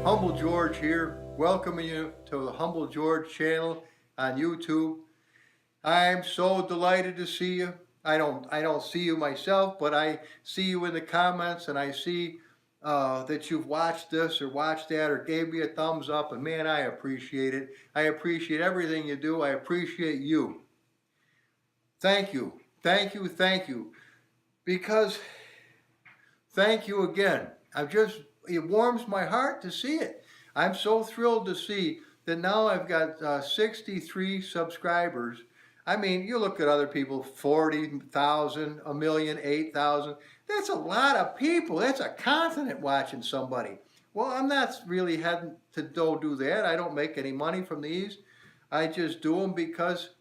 Humble George here, welcoming you to the Humble George channel on YouTube. I'm so delighted to see you. I don't see you myself, but I see you in the comments, and I see that you've watched this or watched that or gave me a thumbs up, and man, I appreciate it. I appreciate everything you do. I appreciate you. Thank you, thank you, thank you. Because thank you again. It warms my heart to see it. I'm so thrilled to see that now I've got 63 subscribers. I mean, you look at other people, 40,000, a million, 8,000. That's a lot of people. That's a continent watching somebody. Well, I'm not really heading to go do that. I don't make any money from these. I just do them because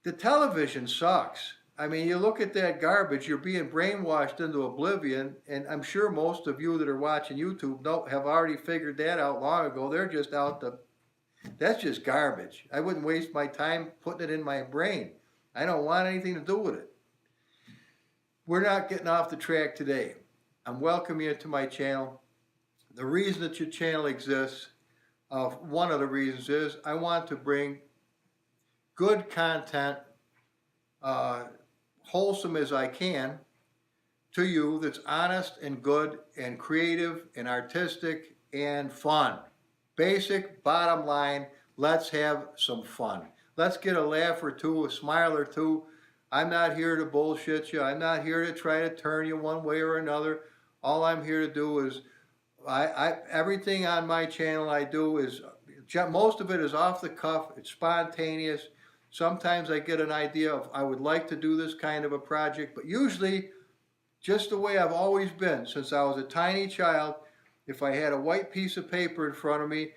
the television sucks. I mean, you look at that garbage, you're being brainwashed into oblivion, and I'm sure most of you that are watching YouTube have already figured that out long ago. They're just that's just garbage. I wouldn't waste my time putting it in my brain. I don't want anything to do with it. We're not getting off the track today. I'm welcoming you to my channel. The reason that your channel exists, one of the reasons is I want to bring good content, wholesome as I can, to you, that's honest and good and creative and artistic and fun. Basic bottom line, let's have some fun. Let's get a laugh or two, a smile or two. I'm not here to bullshit you. I'm not here to try to turn you one way or another. All I'm here to do is, everything on my channel I do is, most of it is off the cuff. It's spontaneous. Sometimes I get an idea of I would like to do this kind of a project, but usually just the way I've always been since I was a tiny child. If I had a white piece of paper in front of me,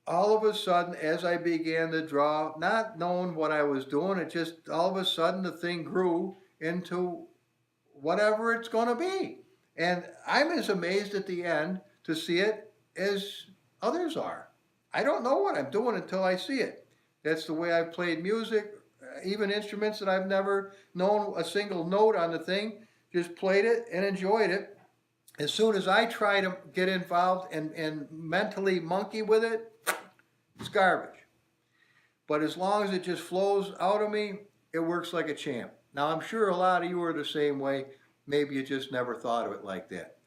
all of a sudden as I began to draw, not knowing what I was doing, it just all of a sudden the thing grew into whatever it's going to be. And I'm as amazed at the end to see it as others are. I don't know what I'm doing until I see it. That's the way I've played music, even instruments that I've never known a single note on the thing, just played it and enjoyed it. As soon as I try to get involved and mentally monkey with it, it's garbage. But as long as it just flows out of me, it works like a champ. Now, I'm sure a lot of you are the same way. Maybe you just never thought of it like that.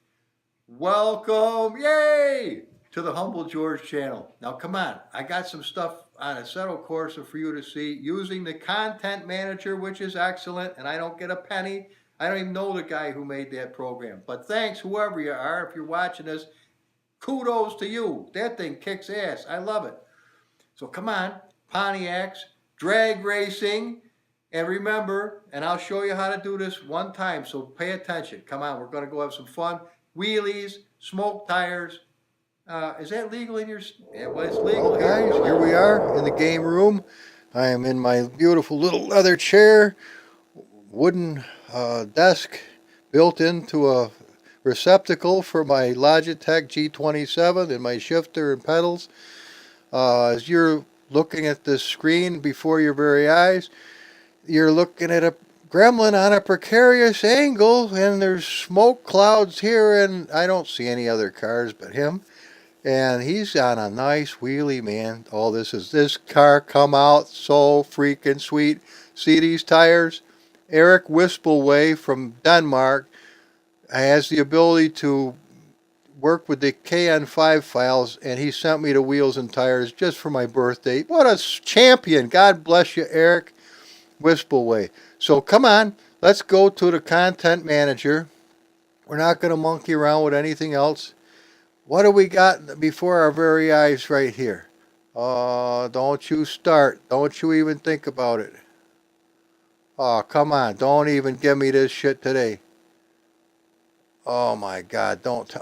Welcome, yay, to the Humble George channel. Now, come on. I got some stuff on Assetto Corsa for you to see using the Content Manager, which is excellent, and I don't get a penny. I don't even know the guy who made that program. But thanks, whoever you are, if you're watching this, kudos to you. That thing kicks ass. I love it. So come on, Pontiacs, drag racing, and remember, and I'll show you how to do this one time, so pay attention. Come on, we're going to go have some fun. Wheelies, smoke tires. Is that legal in your... Yeah, well, it's legal. Well, guys, here we are in the game room. I am in my beautiful little leather chair, wooden desk built into a receptacle for my Logitech G27 and my shifter and pedals. As you're looking at this screen before your very eyes, you're looking at a gremlin on a precarious angle, and there's smoke clouds here, and I don't see any other cars but him. And he's on a nice wheelie, man. Oh, this car come out so freaking sweet. See these tires? Eric Wispelway from Denmark has the ability to work with the KN5 files, and he sent me the wheels and tires just for my birthday. What a champion. God bless you, Eric Wispelway. So come on, let's go to the Content Manager. We're not going to monkey around with anything else. What do we got before our very eyes right here? Don't you start. Don't you even think about it. Oh, come on. Don't even give me this shit today. Oh my God,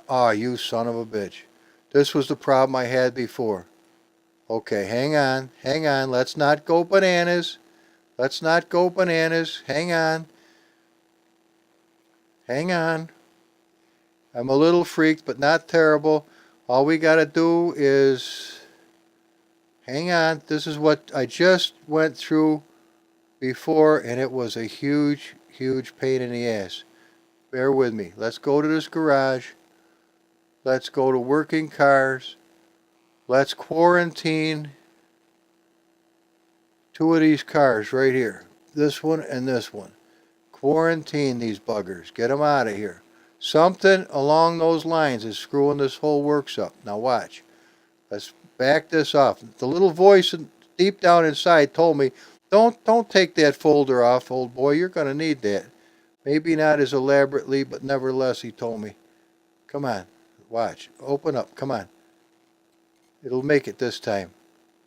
oh, you son of a bitch. This was the problem I had before. Okay, hang on, let's not go bananas. Hang on. I'm a little freaked, but not terrible. All we gotta do is, hang on, this is what I just went through before, and it was a huge pain in the ass. Bear with me. Let's go to this garage. Let's go to working cars. Let's quarantine two of these cars right here. This one and this one. Quarantine these buggers. Get them out of here. Something along those lines is screwing this whole works up. Now watch. Let's back this off. The little voice deep down inside told me, don't take that folder off, old boy. You're going to need that. Maybe not as elaborately, but nevertheless, he told me. Come on. Watch. Open up. Come on. It'll make it this time.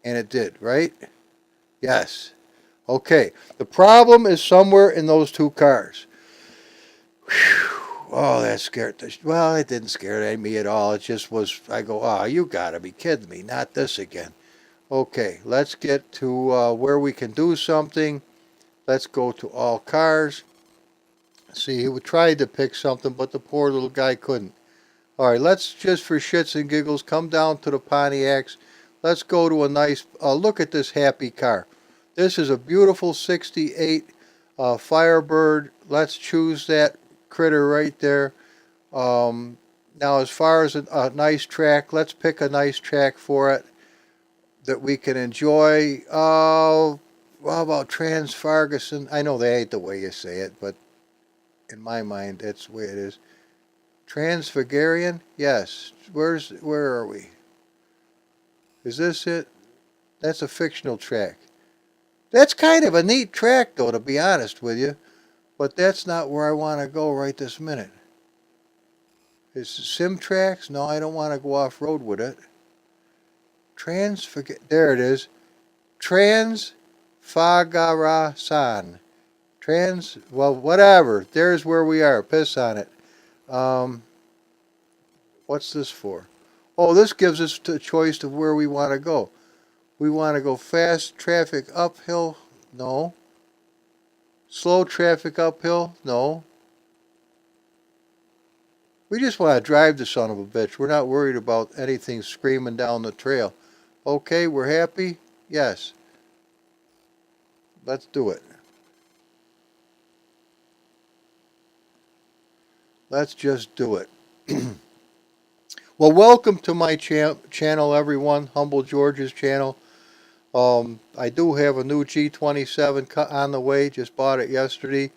And it did, right? Yes. Okay. The problem is somewhere in those two cars. Whew. Oh, that scared well, it didn't scare me at all. It just was, I go, oh, you gotta be kidding me. Not this again. Okay, let's get to where we can do something. Let's go to all cars. See, he tried to pick something, but the poor little guy couldn't. All right, let's just for shits and giggles come down to the Pontiacs. Let's go to a nice, look at this happy car. This is a beautiful 68 Firebird. Let's choose that critter right there. Now as far as a nice track, let's pick a nice track for it that we can enjoy. How about Trans-Ferguson? I know that ain't the way you say it, but in my mind that's the way it is. Transfigurian? Yes. Where are we? Is this it? That's a fictional track. That's kind of a neat track though, to be honest with you. But that's not where I want to go right this minute. Is Simtrax? No, I don't want to go off-road with it. There it is. Transfagarasan. Well, whatever. There's where we are. Piss on it. What's this for? Oh, this gives us the choice of where we want to go. We want to go fast traffic uphill? No. Slow traffic uphill? No. We just want to drive the son of a bitch. We're not worried about anything screaming down the trail. Okay, we're happy? Yes. Let's do it. Let's just do it. Well, welcome to my channel, everyone. Humble George's channel. I do have a new G27 on the way. Just bought it yesterday.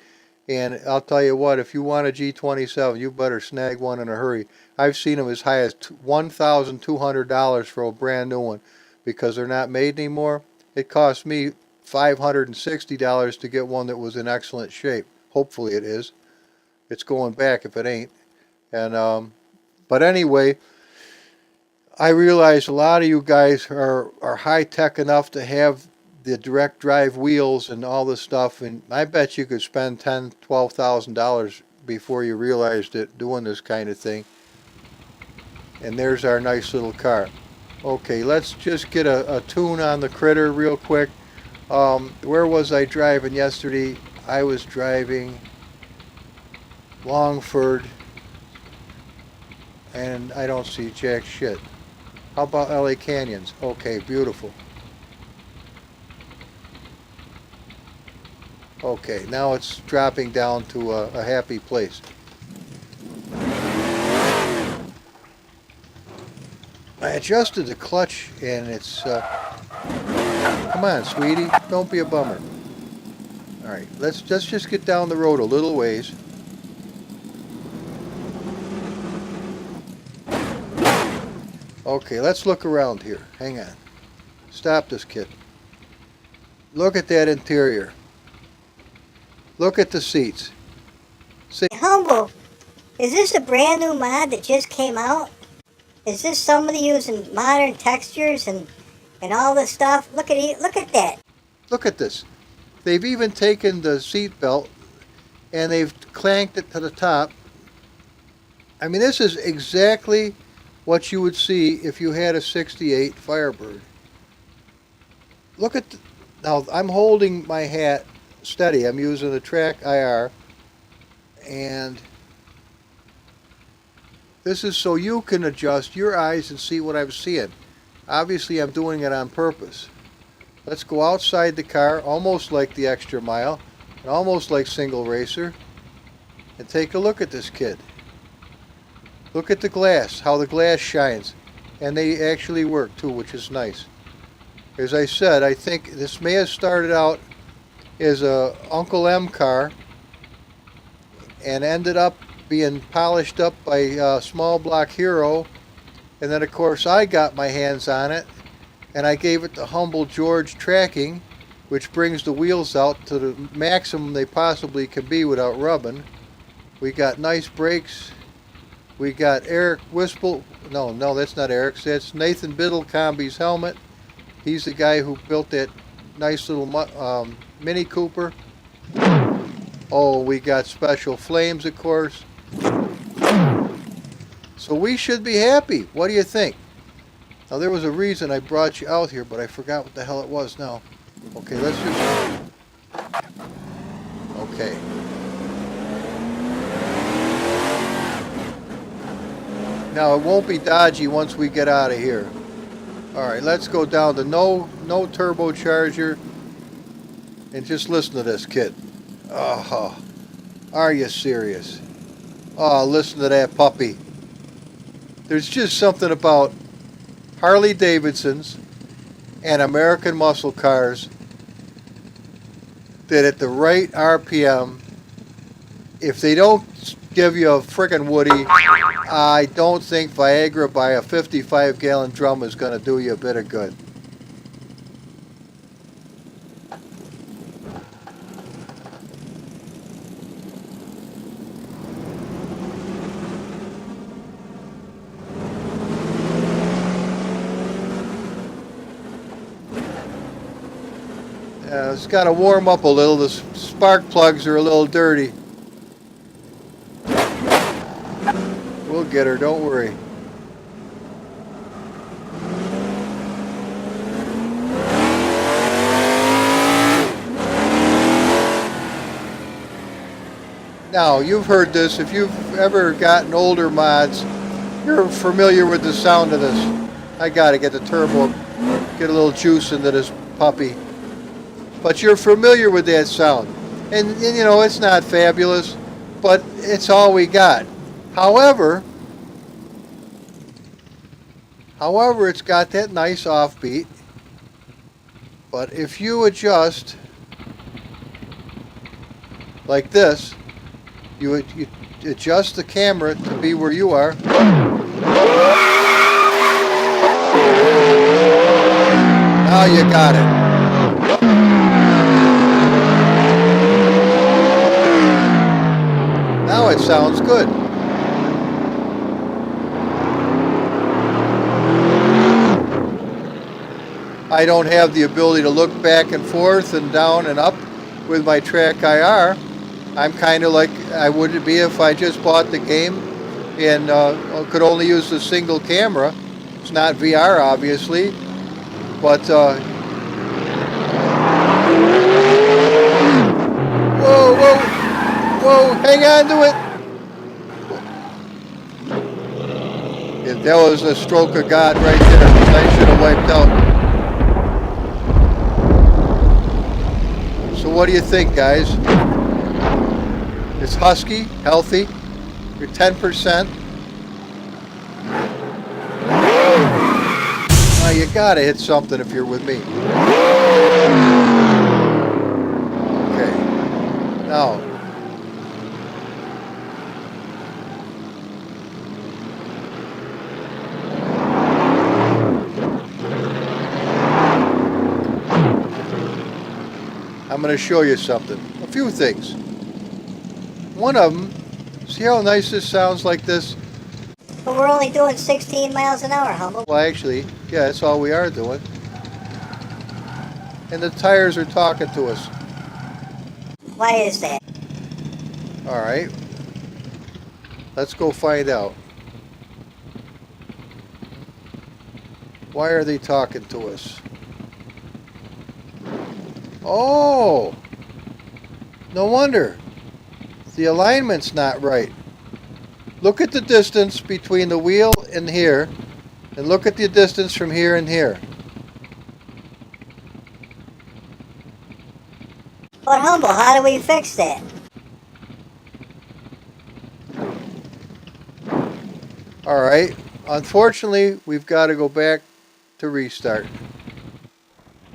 And I'll tell you what, if you want a G27, you better snag one in a hurry. I've seen them as high as $1,200 for a brand new one because they're not made anymore. It cost me $560 to get one that was in excellent shape. Hopefully it is. It's going back if it ain't. And but anyway, I realize a lot of you guys are high-tech enough to have the direct drive wheels and all this stuff, and I bet you could spend $10,000, $12,000 before you realized it doing this kind of thing. And there's our nice little car. Okay, let's just get a tune on the critter real quick. Where was I driving yesterday? I was driving Longford, and I don't see jack shit. How about LA Canyons? Okay, beautiful. Okay, now it's dropping down to a happy place. I adjusted the clutch and it's... come on, sweetie. Don't be a bummer. Alright, let's just get down the road a little ways. Okay, let's look around here. Hang on. Stop this kid. Look at that interior. Look at the seats. See? Humble, is this a brand new mod that just came out? Is this somebody using modern textures and all this stuff? Look at that. Look at this. They've even taken the seat belt and they've clanked it to the top. I mean, this is exactly what you would see if you had a 68 Firebird. Look at now I'm holding my hat steady. I'm using the Track IR, and this is so you can adjust your eyes and see what I'm seeing. Obviously I'm doing it on purpose. Let's go outside the car, almost like the Extra Mile, and almost like Single Racer, and take a look at this kid. Look at the glass, how the glass shines. and they actually work too, which is nice. As I said, I think this may have started out as a Uncle M car and ended up being polished up by Small Block Hero, and then of course I got my hands on it and I gave it the Humble George tracking, which brings the wheels out to the maximum they possibly can be without rubbing. We got nice brakes. We got Eric Wispel. No, that's not Eric's. That's Nathan Biddlecombe's helmet. He's the guy who built that nice little Mini Cooper. Oh, we got special flames, of course. So we should be happy. What do you think? Now, there was a reason I brought you out here, but I forgot what the hell it was now. Okay, let's just... Okay. Now, it won't be dodgy once we get out of here. Alright, let's go down to no turbocharger. And just listen to this, kid. Oh, are you serious? Oh, listen to that puppy. There's just something about Harley Davidsons and American muscle cars that at the right RPM, if they don't give you a frickin' Woody, I don't think Viagra by a 55-gallon drum is going to do you a bit of good. It's got to warm up a little. The spark plugs are a little dirty. We'll get her, don't worry. Now, you've heard this. If you've ever gotten older mods, you're familiar with the sound of this. I got to get the turbo, get a little juice into this puppy. But you're familiar with that sound. And you know, it's not fabulous, but it's all we got. However, it's got that nice offbeat. But if you adjust like this, you adjust the camera to be where you are. Now you got it. Now it sounds good. I don't have the ability to look back and forth and down and up with my Track IR. I'm kind of like I would be if I just bought the game and could only use the single camera. It's not VR, obviously, but whoa, hang on to it. If that was a stroke of God right there, I should have wiped out. So what do you think, guys? It's husky, healthy. You're 10%. Now you gotta hit something if you're with me. Okay. Now. I'm going to show you something. A few things. One of them, see how nice this sounds like this? But we're only doing 16 miles an hour, Humble. Well, actually, yeah, that's all we are doing. And the tires are talking to us. Why is that? All right. Let's go find out. Why are they talking to us? Oh, no wonder. The alignment's not right. Look at the distance between the wheel and here, and look at the distance from here and here. But Humble, how do we fix that? All right. unfortunately, we've got to go back to restart.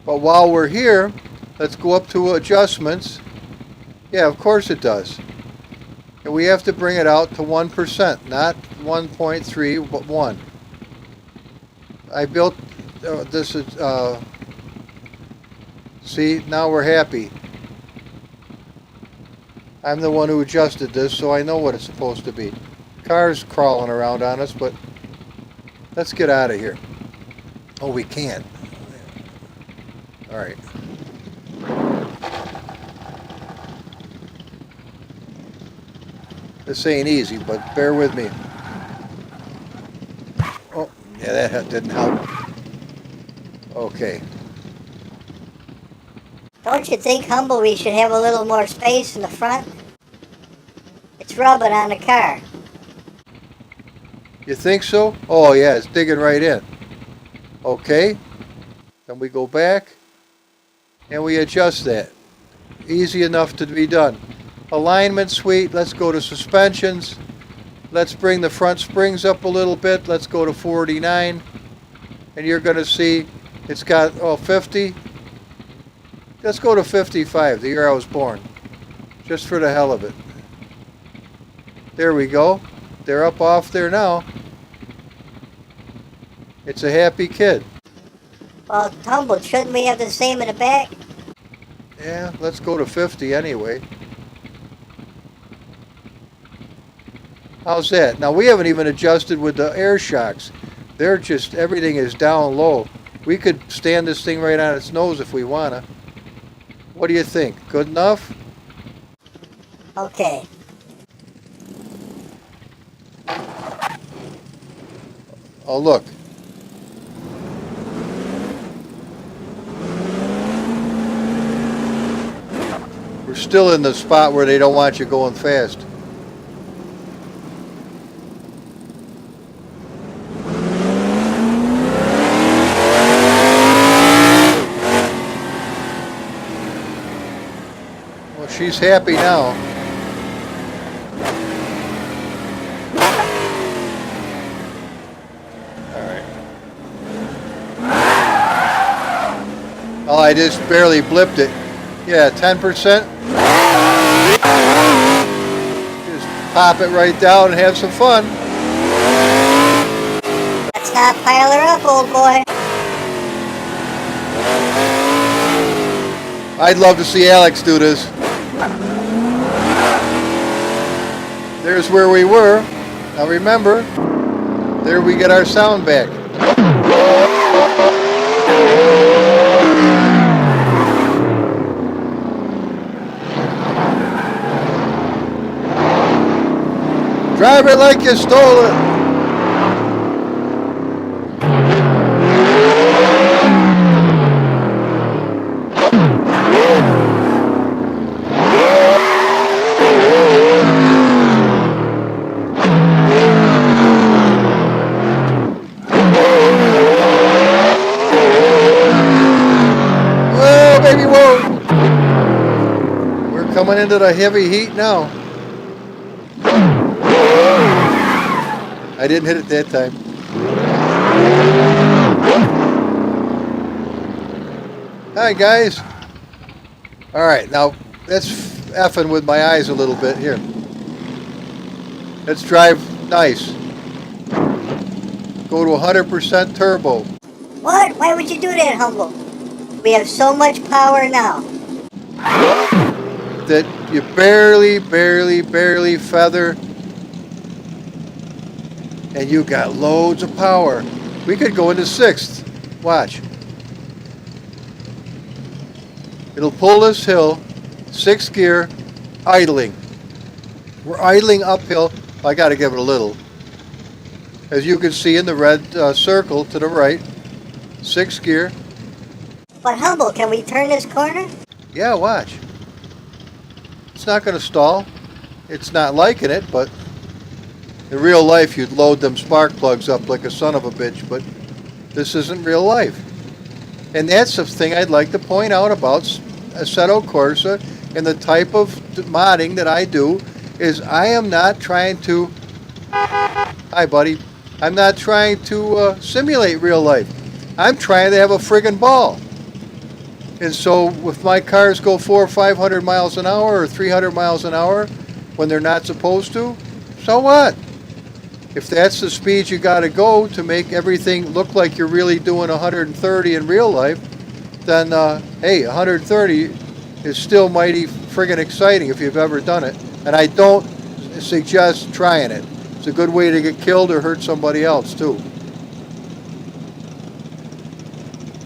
But while we're here, let's go up to adjustments. Yeah, of course it does. And we have to bring it out to 1%, not 1.3, but 1. I built this is, see, now we're happy. I'm the one who adjusted this, so I know what it's supposed to be. Cars crawling around on us, but let's get out of here. Oh, we can't. All right. This ain't easy, but bear with me. Oh, yeah, that didn't help. Okay. Don't you think, Humble, we should have a little more space in the front? It's rubbing on the car. You think so? Oh, yeah, it's digging right in. Okay. Then we go back and we adjust that. Easy enough to be done. Alignment suite, let's go to suspensions. Let's bring the front springs up a little bit. Let's go to 49. And you're going to see it's got, 50. Let's go to 55, the year I was born. Just for the hell of it. There we go. They're up off there now. It's a happy kid. Well, Humble, shouldn't we have the same in the back? Yeah, let's go to 50 anyway. How's that? Now we haven't even adjusted with the air shocks. They're just, everything is down low. We could stand this thing right on its nose if we wanna. What do you think? Good enough? Okay. Oh, look. We're still in the spot where they don't want you going fast. Well, she's happy now. Oh, I just barely blipped it. Yeah, 10%. Just pop it right down and have some fun. Let's not pile her up, old boy. I'd love to see Alex do this. There's where we were. Now remember, there we get our sound back. Drive it like you stole it. Whoa, baby, whoa. We're coming into the heavy heat now. I didn't hit it that time. Hi guys. Alright, now that's effing with my eyes a little bit here. Let's drive nice. Go to 100% turbo. What? Why would you do that, Humble? We have so much power now. That you barely feather. And you got loads of power. We could go into 6th. Watch. It'll pull this hill, 6th gear, idling. We're idling uphill. I got to give it a little. As you can see in the red circle to the right, 6th gear. But Humble, can we turn this corner? Yeah, watch. It's not going to stall. It's not liking it, but in real life, you'd load them spark plugs up like a son of a bitch, but this isn't real life. And that's the thing I'd like to point out about Assetto Corsa and the type of modding that I do is I am not trying to... Hi, buddy. I'm not trying to simulate real life. I'm trying to have a friggin' ball. And so if my cars go 400 or 500 miles an hour or 300 miles an hour when they're not supposed to, so what? If that's the speed you got to go to make everything look like you're really doing 130 in real life, then hey, 130 is still mighty friggin' exciting if you've ever done it. And I don't suggest trying it. It's a good way to get killed or hurt somebody else too.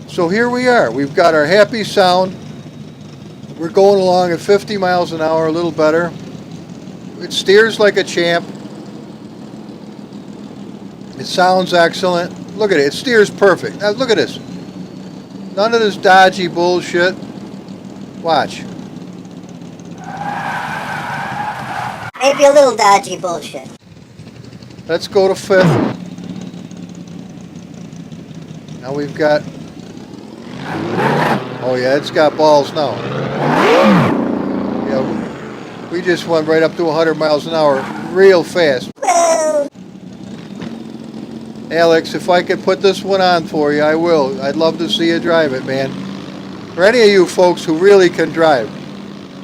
So here we are. We've got our happy sound. We're going along at 50 miles an hour, a little better. It steers like a champ. It sounds excellent. Look at it. It steers perfect. Now look at this. None of this dodgy bullshit. Watch. Maybe a little dodgy bullshit. Let's go to 5th. Now we've got... Oh yeah, it's got balls now. Yeah, we just went right up to 100 miles an hour real fast. Well, Alex, if I could put this one on for you, I will. I'd love to see you drive it, man. For any of you folks who really can drive.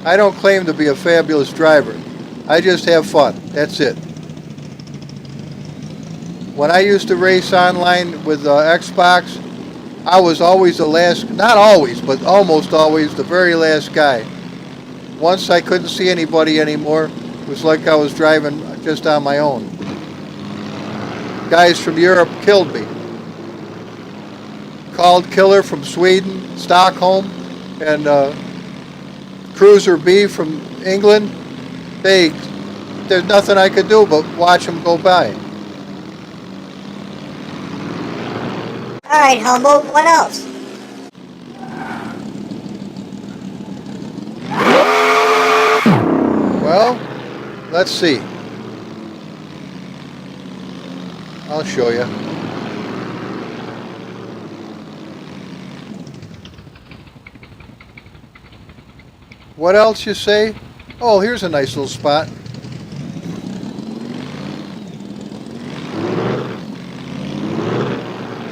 I don't claim to be a fabulous driver. I just have fun. That's it. When I used to race online with Xbox, I was always the last, not always, but almost always the very last guy. Once I couldn't see anybody anymore. It was like I was driving just on my own. Guys from Europe killed me. Called Killer from Sweden, Stockholm, and Cruiser B from England. There's nothing I could do but watch them go by. alright, Humble, what else? Well, let's see. I'll show you. What else you say? Oh, here's a nice little spot.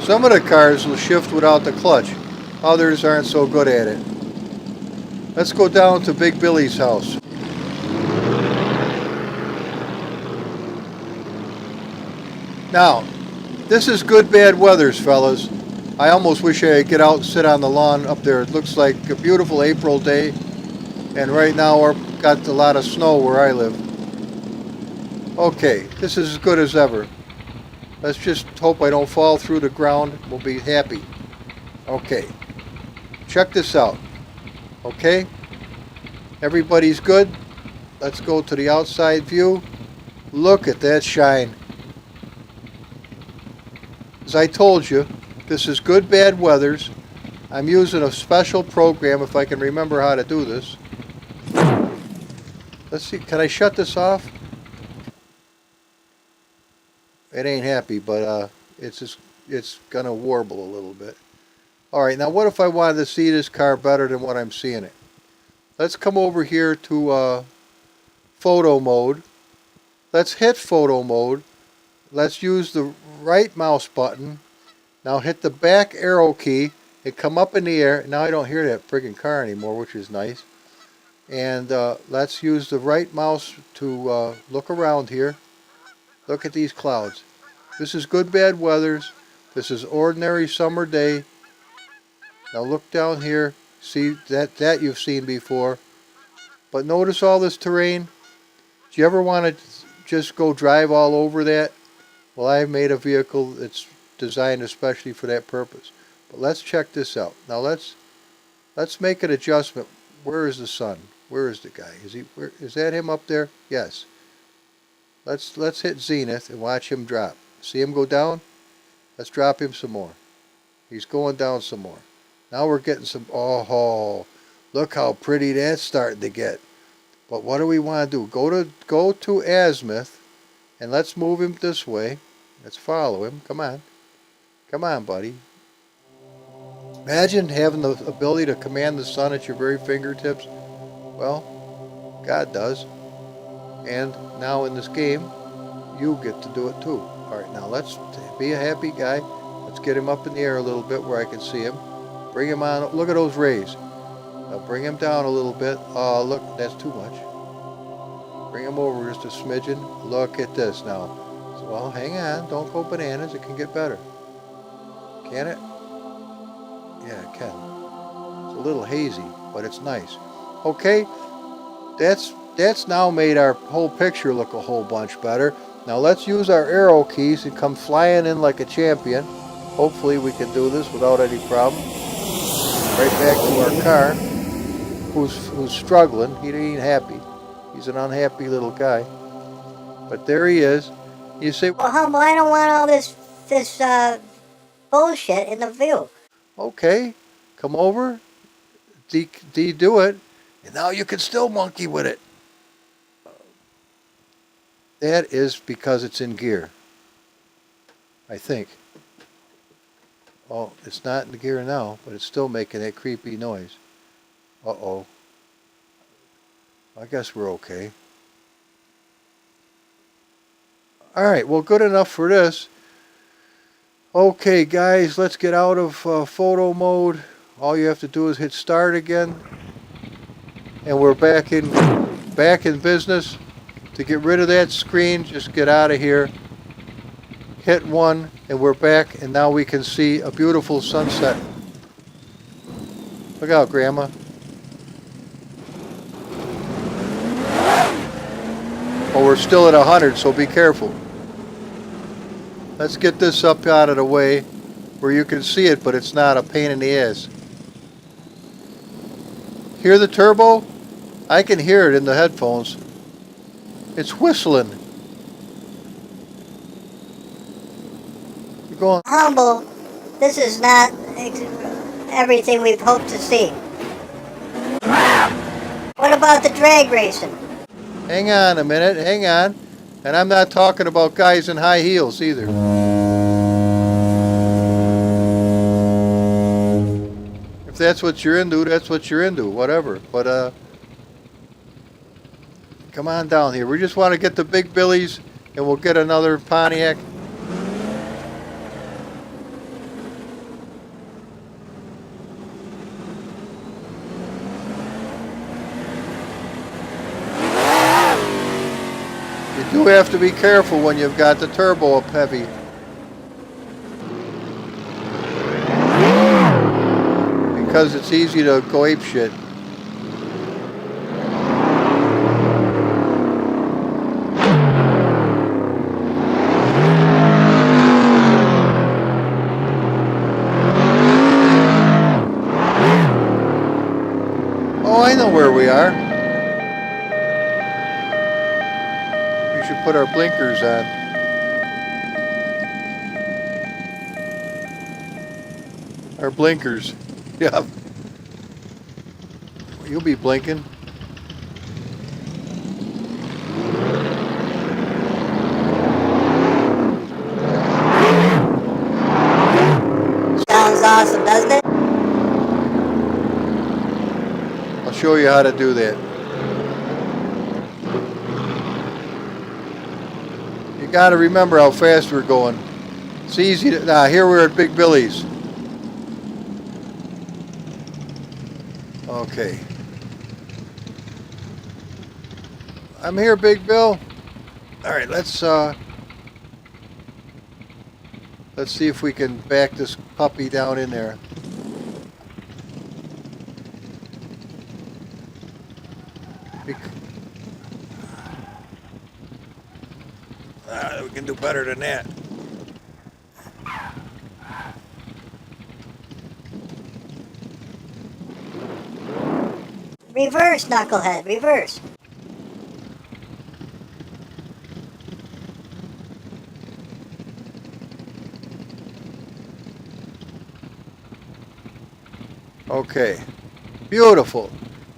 Some of the cars will shift without the clutch. Others aren't so good at it. Let's go down to Big Billy's house. Now, this is good bad weathers, fellas. I almost wish I could get out and sit on the lawn up there. It looks like a beautiful April day. And right now we've got a lot of snow where I live. Okay, this is as good as ever. Let's just hope I don't fall through the ground. We'll be happy. Okay, check this out. Okay, everybody's good. Let's go to the outside view. Look at that shine. As I told you, this is good bad weathers. I'm using a special program if I can remember how to do this. Let's see, can I shut this off? It ain't happy, but it's gonna warble a little bit. Alright, now what if I wanted to see this car better than what I'm seeing it? Let's come over here to photo mode. Let's hit photo mode. Let's use the right mouse button. Now hit the back arrow key and come up in the air. Now I don't hear that friggin' car anymore, which is nice. And let's use the right mouse to look around here. Look at these clouds. This is good bad weathers. This is ordinary summer day. Now look down here. See that you've seen before. But notice all this terrain. Do you ever want to just go drive all over that? Well, I made a vehicle that's designed especially for that purpose. But let's check this out. Now let's make an adjustment. Where is the sun? Where is the guy? Is that him up there? Yes. Let's hit zenith and watch him drop. See him go down? Let's drop him some more. He's going down some more. Now we're getting some, oh, look how pretty that's starting to get. But what do we want to do? Go to azimuth and let's move him this way. Let's follow him. Come on. Come on, buddy. Imagine having the ability to command the sun at your very fingertips. Well, God does. And now in this game, you get to do it too. All right, now let's be a happy guy. Let's get him up in the air a little bit where I can see him. Bring him on. Look at those rays. Now bring him down a little bit. Oh, look, that's too much. Bring him over just a smidgen. Look at this now. So, well, hang on. Don't go bananas. It can get better. Can it? Yeah, it can. It's a little hazy, but it's nice. Okay, that's now made our whole picture look a whole bunch better. Now let's use our arrow keys and come flying in like a champion. Hopefully we can do this without any problem. Right back to our car. Who's struggling. He ain't happy. He's an unhappy little guy. But there he is. You say, Well, Humble, I don't want all this bullshit in the view. okay, come over, do it, and now you can still monkey with it. That is because it's in gear, I think. Oh, it's not in the gear now, but it's still making that creepy noise. Uh-oh. I guess we're okay. Alright, well, good enough for this. Okay, guys, let's get out of photo mode. All you have to do is hit start again. And we're back in business. To get rid of that screen, just get out of here. Hit 1, and we're back, and now we can see a beautiful sunset. Look out, Grandma. Oh, we're still at 100, so be careful. Let's get this up out of the way where you can see it, but it's not a pain in the ass. Hear the turbo? I can hear it in the headphones. It's whistling. You're going, Humble, this is not everything we've hoped to see. What about the drag racing? hang on a minute, hang on. And I'm not talking about guys in high heels either. If that's what you're into, that's what you're into, whatever. But come on down here. We just want to get the big billies and we'll get another Pontiac. You do have to be careful when you've got the turbo up heavy. Because it's easy to go apeshit. Oh, I know where we are. We should put our blinkers on. Our blinkers. Yeah. You'll be blinking. Sounds awesome, doesn't it? I'll show you how to do that. You got to remember how fast we're going. It's easy to... Now, here we're at Big Billy's. Okay. I'm here, Big Bill. All right, let's see if we can back this puppy down in there. We can do better than that. Reverse, knucklehead, reverse. Okay. Beautiful.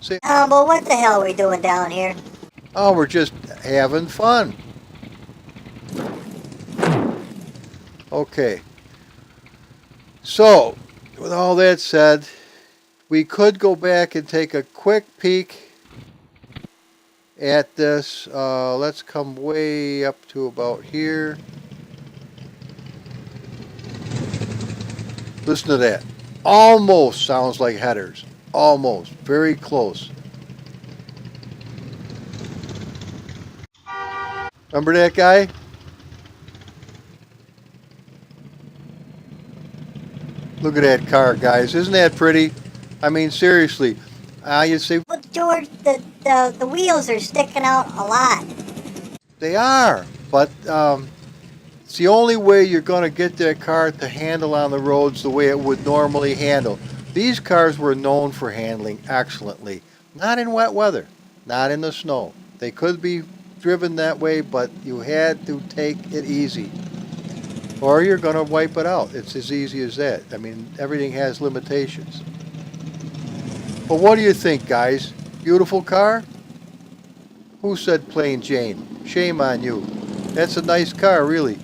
See? Humble, what the hell are we doing down here? Oh, we're just having fun. Okay. So, with all that said, we could go back and take a quick peek at this. Let's come way up to about here. Listen to that. Almost sounds like headers. Almost. Very close. Remember that guy? Look at that car, guys. Isn't that pretty? I mean, seriously. You say, Look, George, the wheels are sticking out a lot. they are. But it's the only way you're going to get that car to handle on the roads the way it would normally handle. These cars were known for handling excellently. Not in wet weather. Not in the snow. They could be driven that way, but you had to take it easy, or you're going to wipe it out. It's as easy as that. I mean, everything has limitations. But what do you think, guys? Beautiful car? Who said plain Jane? Shame on you. That's a nice car, really.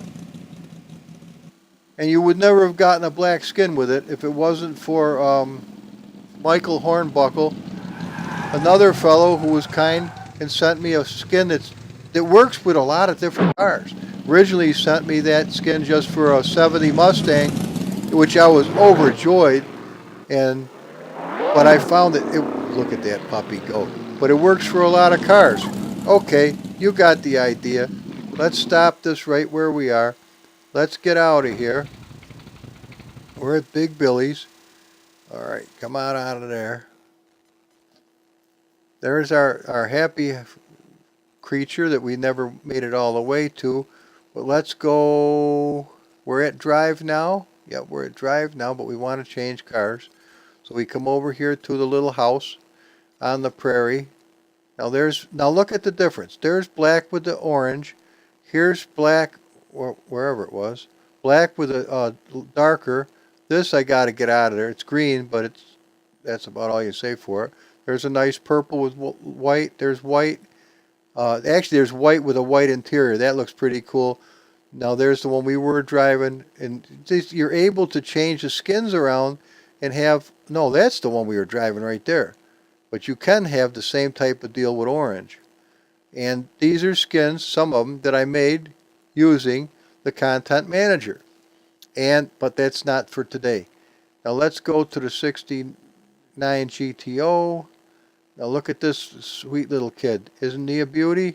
And you would never have gotten a black skin with it if it wasn't for Michael Hornbuckle, another fellow who was kind and sent me a skin that works with a lot of different cars. Originally, he sent me that skin just for a 70 Mustang, which I was overjoyed. But I found that look at that puppy go. But it works for a lot of cars. Okay, you got the idea. Let's stop this right where we are. Let's get out of here. We're at Big Billy's. All right, come on out of there. There's our happy creature that we never made it all the way to. But let's go. We're at Drive now. Yep, we're at Drive now, but we want to change cars. So we come over here to the little house on the prairie. Now look at the difference. There's black with the orange. Here's black, or wherever it was, black with a darker. This I got to get out of there. It's green, but that's about all you say for it. There's a nice purple with white. There's white. Actually, there's white with a white interior. That looks pretty cool. Now there's the one we were driving, and you're able to change the skins around and have, no, that's the one we were driving right there. But you can have the same type of deal with orange. And these are skins, some of them, that I made using the Content Manager. But that's not for today. Now let's go to the 69 GTO. Now look at this sweet little kid. Isn't he a beauty?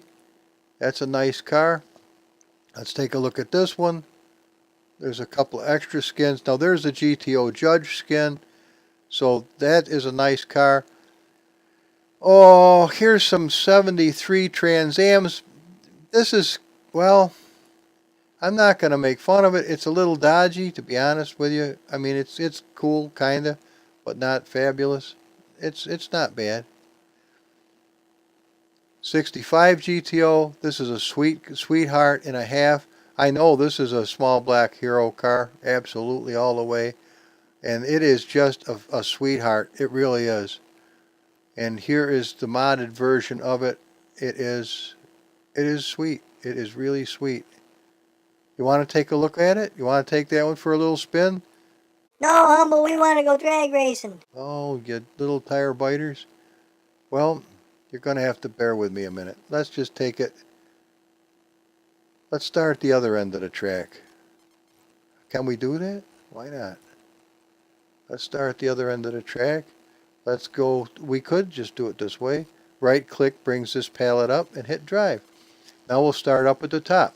That's a nice car. Let's take a look at this one. There's a couple of extra skins. Now there's a GTO Judge skin. So that is a nice car. Oh, here's some 73 Trans Ams. This is, well, I'm not going to make fun of it. It's a little dodgy, to be honest with you. I mean, it's cool, kind of, but not fabulous. It's not bad. 65 GTO. This is a sweetheart and a half. I know this is a small black hero car, absolutely all the way. And it is just a sweetheart. It really is. And here is the modded version of it. It is sweet. It is really sweet. You want to take a look at it? You want to take that one for a little spin? No, Humble, we want to go drag racing. Oh, you little tire biters. Well, you're going to have to bear with me a minute. Let's just take it. Let's start at the other end of the track. Can we do that? Why not? Let's start at the other end of the track. Let's go. We could just do it this way. Right click brings this palette up and hit drive. Now we'll start up at the top.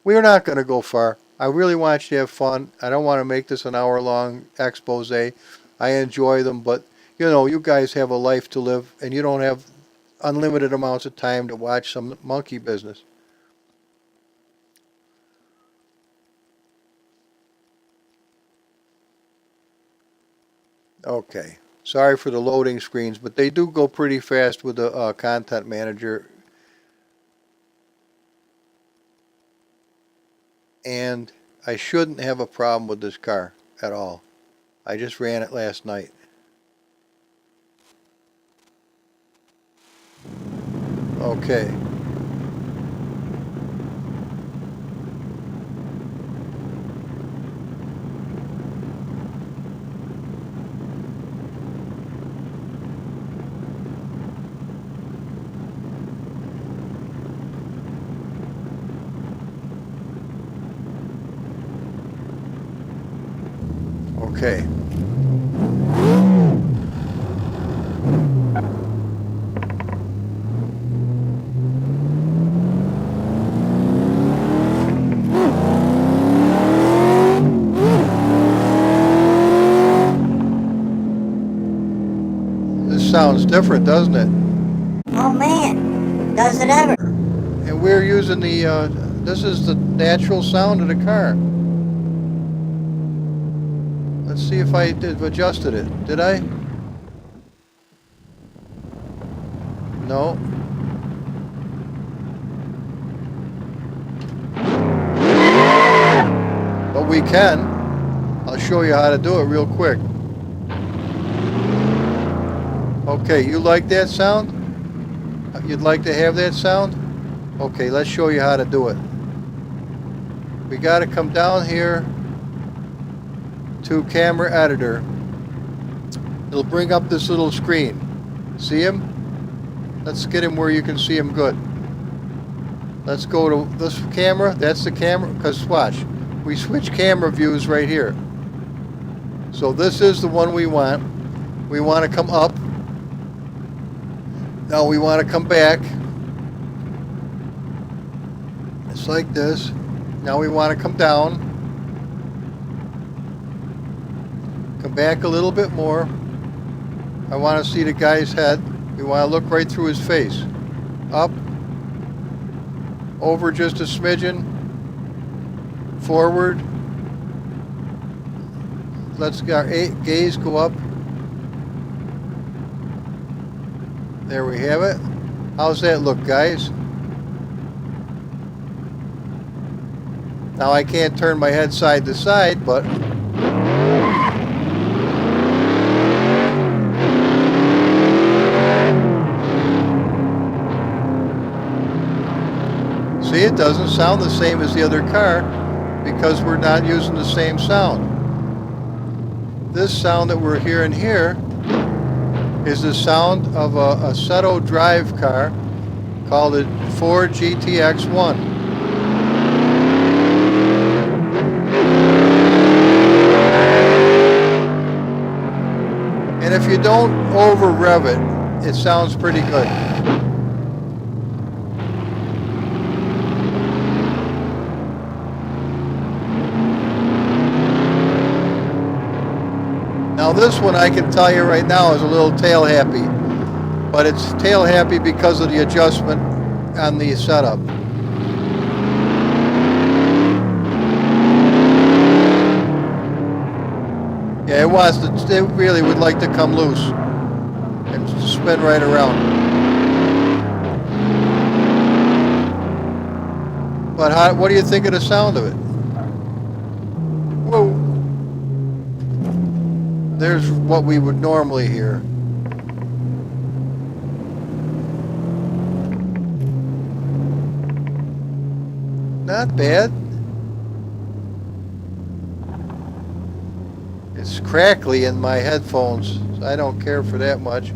We're not going to go far. I really want you to have fun. I don't want to make this an hour-long expose. I enjoy them, but you know, you guys have a life to live, and you don't have unlimited amounts of time to watch some monkey business. Okay. Sorry for the loading screens, but they do go pretty fast with the Content Manager. And I shouldn't have a problem with this car at all. I just ran it last night. Okay. Okay. This sounds different, doesn't it? Oh man, does it ever? And we're using the, this is the natural sound of the car. Let's see if I adjusted it. Did I? No. But we can. I'll show you how to do it real quick. Okay, you like that sound? You'd like to have that sound? Okay, let's show you how to do it. We got to come down here to camera editor. It'll bring up this little screen. See him? Let's get him where you can see him good. Let's go to this camera. That's the camera, because watch, we switch camera views right here. So this is the one we want. We want to come up. Now we want to come back. It's like this. Now we want to come down. Come back a little bit more. I want to see the guy's head. We want to look right through his face. Up. Over just a smidgen. Forward. Let's get our gaze go up. There we have it. How's that look, guys? Now I can't turn my head side to side, but see, it doesn't sound the same as the other car because we're not using the same sound. This sound that we're hearing here is the sound of a Assetto drive car called a Ford GTX-1. And if you don't over rev it, it sounds pretty good. Now this one, I can tell you right now, is a little tail happy, but it's tail happy because of the adjustment on the setup. Yeah, it really would like to come loose and spin right around. But what do you think of the sound of it? Whoa. There's what we would normally hear. Not bad. It's crackly in my headphones, so I don't care for that much.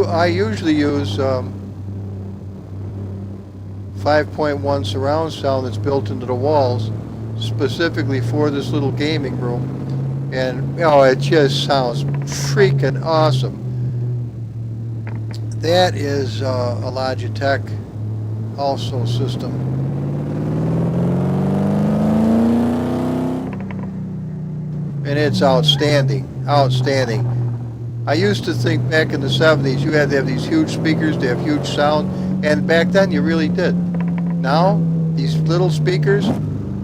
I usually use 5.1 surround sound that's built into the walls, specifically for this little gaming room. And oh, it just sounds freaking awesome. That is a Logitech also system. And it's outstanding, outstanding. I used to think back in the 70s you had to have these huge speakers to have huge sound, and back then you really did. Now, these little speakers,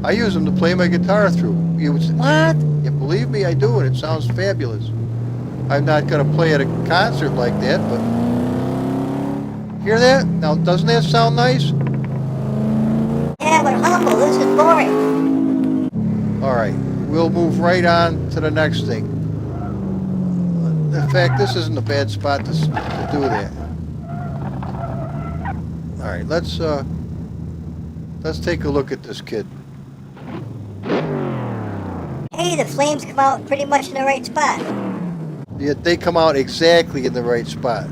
I use them to play my guitar through. You would say, what? Yeah, believe me, I do, and it sounds fabulous. I'm not going to play at a concert like that, but hear that? Now, doesn't that sound nice? Yeah, but Humble, this is boring. All right, we'll move right on to the next thing. In fact, this isn't a bad spot to do that. All right, let's take a look at this kid. Hey, the flames come out pretty much in the right spot. Yeah, they come out exactly in the right spot.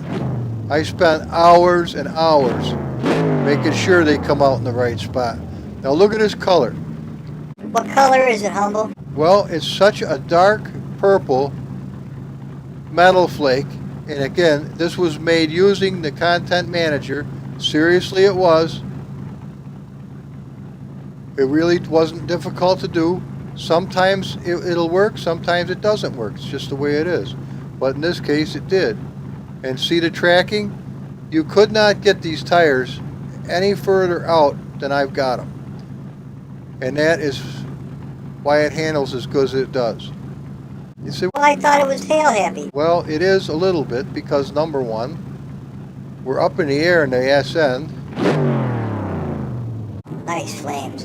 I spent hours and hours making sure they come out in the right spot. Now look at his color. What color is it, Humble? Well, it's such a dark purple metal flake. And again, this was made using the Content Manager. Seriously, it was. It really wasn't difficult to do. Sometimes it'll work, sometimes it doesn't work. It's just the way it is. But in this case, it did. And see the tracking? You could not get these tires any further out than I've got them. And that is why it handles as good as it does. You see, Well, I thought it was tail happy. well, it is a little bit because number one, we're up in the air in the ass end. Nice flames.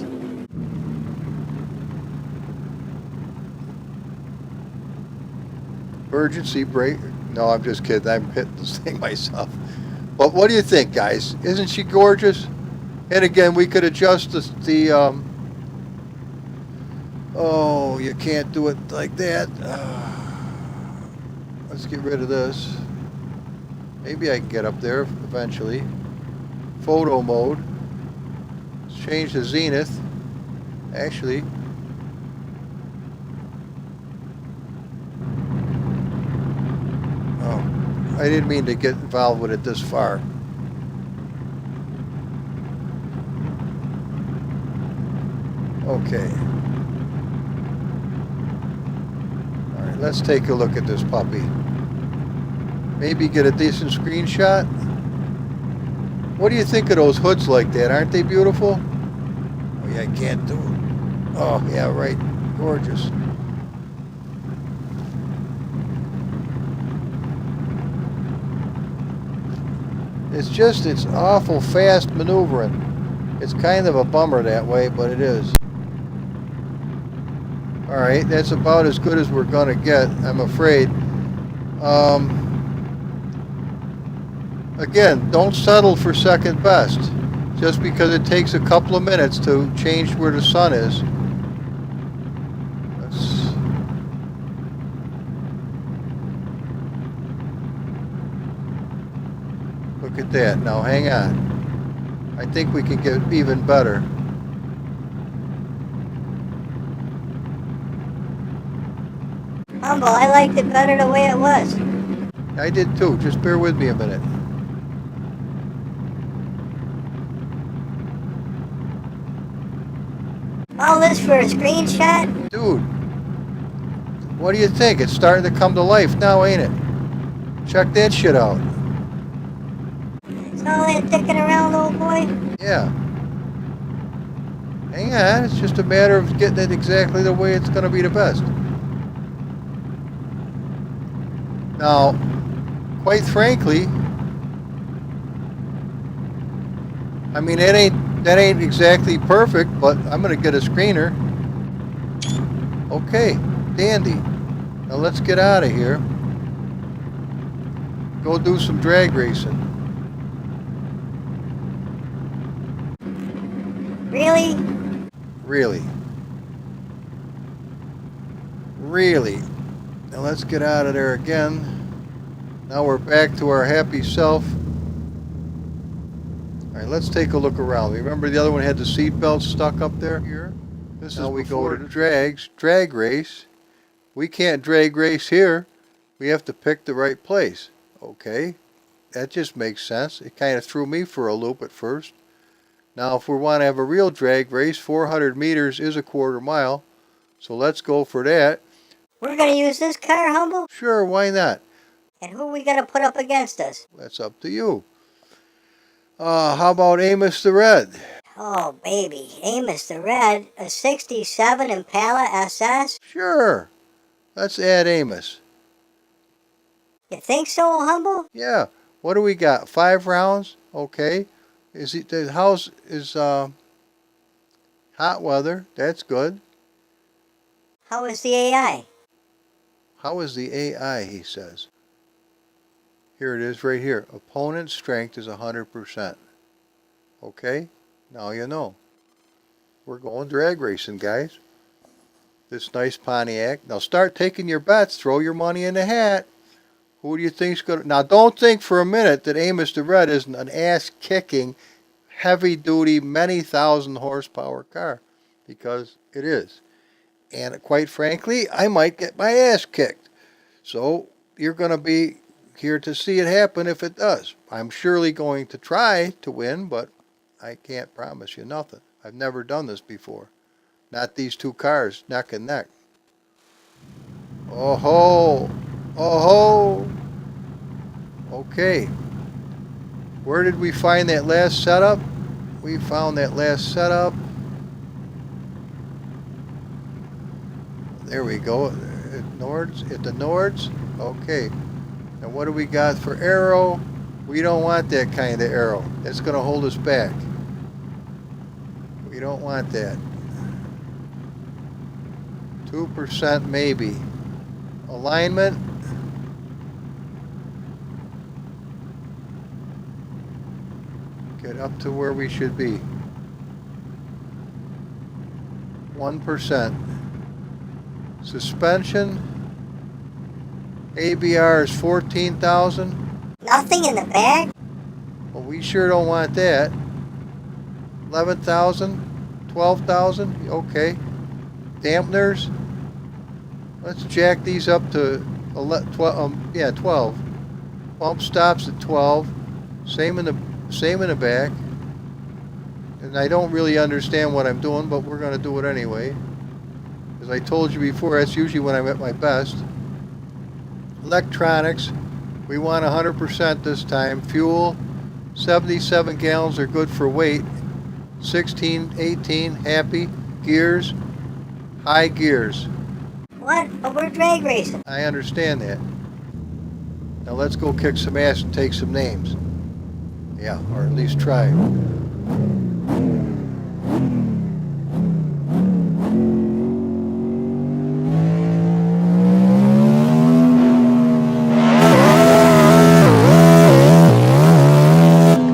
Emergency brake. No, I'm just kidding. I'm hitting this thing myself. But what do you think, guys? Isn't she gorgeous? And again, we could adjust the oh, you can't do it like that. Let's get rid of this. Maybe I can get up there eventually. Photo mode. Let's change the zenith. Actually, oh, I didn't mean to get involved with it this far. Okay. All right, let's take a look at this puppy. Maybe get a decent screenshot. What do you think of those hoods like that? Aren't they beautiful? Oh yeah, I can't do it. Oh yeah, right. Gorgeous. It's awful fast maneuvering. It's kind of a bummer that way, but it is. Alright, that's about as good as we're gonna get, I'm afraid. Again, don't settle for second best. Just because it takes a couple of minutes to change where the sun is. Look at that. Now hang on. I think we can get even better. Humble, I liked it better the way it was. I did too. Just bear with me a minute. All this for a screenshot? Dude, what do you think? It's starting to come to life now, ain't it? Check that shit out. It's all that dicking around, old boy? Yeah. Hang on, it's just a matter of getting it exactly the way it's going to be the best. Now, quite frankly, I mean, that ain't exactly perfect, but I'm going to get a screener. Okay, dandy. Now let's get out of here. Go do some drag racing. Really? Really. Really. Now let's get out of there again. Now we're back to our happy self. Alright, let's take a look around. Remember the other one had the seat belt stuck up there? Here. This now is we go to the drag race. We can't drag race here. We have to pick the right place. Okay. That just makes sense. It kind of threw me for a loop at first. Now if we want to have a real drag race, 400 meters is a quarter mile. So let's go for that. We're gonna use this car, Humble? Sure, why not? And who are we gonna put up against us? That's up to you. How about Amos the Red? Oh, baby. Amos the Red, a 67 Impala SS? Sure. Let's add Amos. You think so, Humble? Yeah. What do we got? 5 rounds? Okay. The house is hot weather. That's good. How is the AI? How is the AI, he says. Here it is right here. Opponent's strength is 100%. Okay? Now you know. We're going drag racing, guys. This nice Pontiac. Now start taking your bets. Throw your money in the hat. Who do you think's going to... Now don't think for a minute that Amos the Red isn't an ass-kicking, heavy-duty, many thousand horsepower car. Because it is. And quite frankly, I might get my ass kicked. So you're going to be here to see it happen if it does. I'm surely going to try to win, but I can't promise you nothing. I've never done this before. Not these two cars neck and neck. Oh ho! Oh ho! Okay. Where did we find that last setup? We found that last setup. There we go. At the Nords. Okay. And what do we got for arrow? We don't want that kind of arrow. It's going to hold us back. We don't want that. 2% maybe. Alignment. Get up to where we should be. 1%. Suspension. ABR is 14,000. Nothing in the bag? Well, we sure don't want that. 11,000, 12,000. Okay. Dampeners. Let's jack these up to 12. Pump stops at 12. Same in the back. And I don't really understand what I'm doing, but we're going to do it anyway. As I told you before, that's usually when I'm at my best. Electronics, we want 100% this time. Fuel, 77 gallons are good for weight. 16, 18, happy. Gears, high gears. What? But we're drag racing. I understand that. Now let's go kick some ass and take some names. Yeah, or at least try.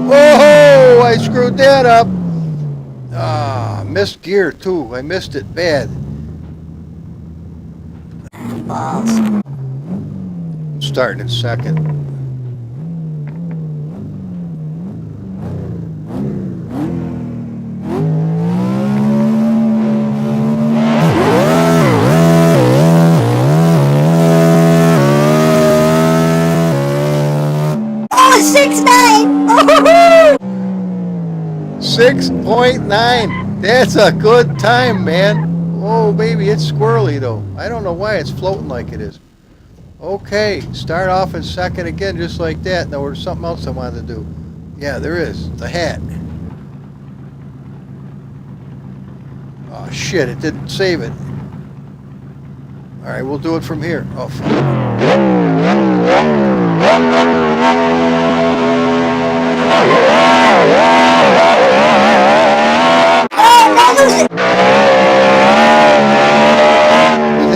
Oh, I screwed that up. Ah, missed gear too. I missed it bad. Balls. I'm starting in second. Oh, 6.9! Oh, 6.9. That's a good time, man. Oh, baby, it's squirrely, though. I don't know why it's floating like it is. Okay, start off in second again, just like that. Now, there's something else I wanted to do. Yeah, there is. The hat. Oh, shit, it didn't save it. All right, we'll do it from here. Oh,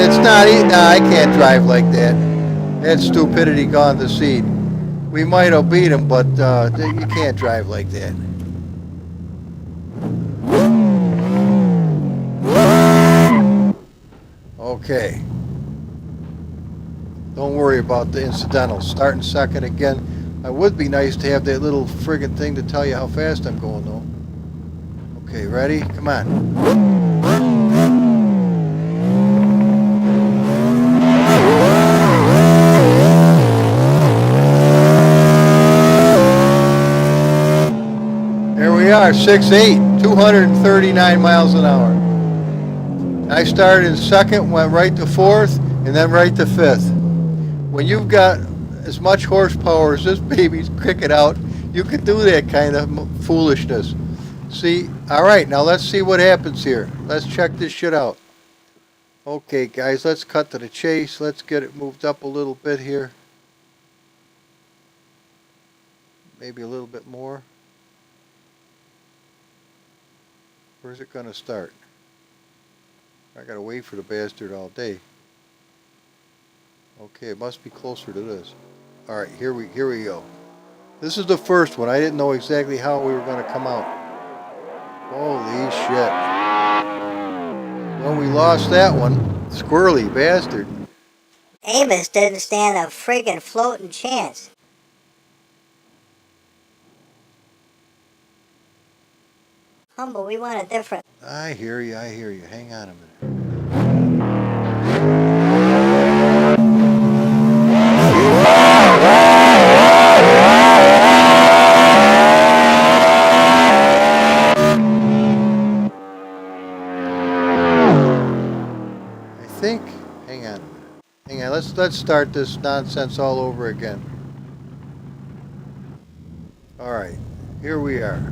it's not easy. Nah, I can't drive like that. That's stupidity gone to seed. We might have beat him, but you can't drive like that. Okay. Don't worry about the incidentals. Starting second again. It would be nice to have that little friggin' thing to tell you how fast I'm going, though. Okay, ready? Come on. There we are, 6.8, 239 miles an hour. I started in second, went right to fourth, and then right to fifth. When you've got as much horsepower as this baby's kicking out, you can do that kind of foolishness. See, all right, now let's see what happens here. Let's check this shit out. Okay, guys, let's cut to the chase. Let's get it moved up a little bit here. Maybe a little bit more. Where's it going to start? I got to wait for the bastard all day. Okay, it must be closer to this. All right, here we go. This is the first one. I didn't know exactly how we were going to come out. Holy shit. Well, we lost that one. Squirrely bastard. Amos didn't stand a friggin' floating chance. Humble, we want it different. I hear you. Hang on a minute. hang on. Hang on, let's start this nonsense all over again. Alright, here we are.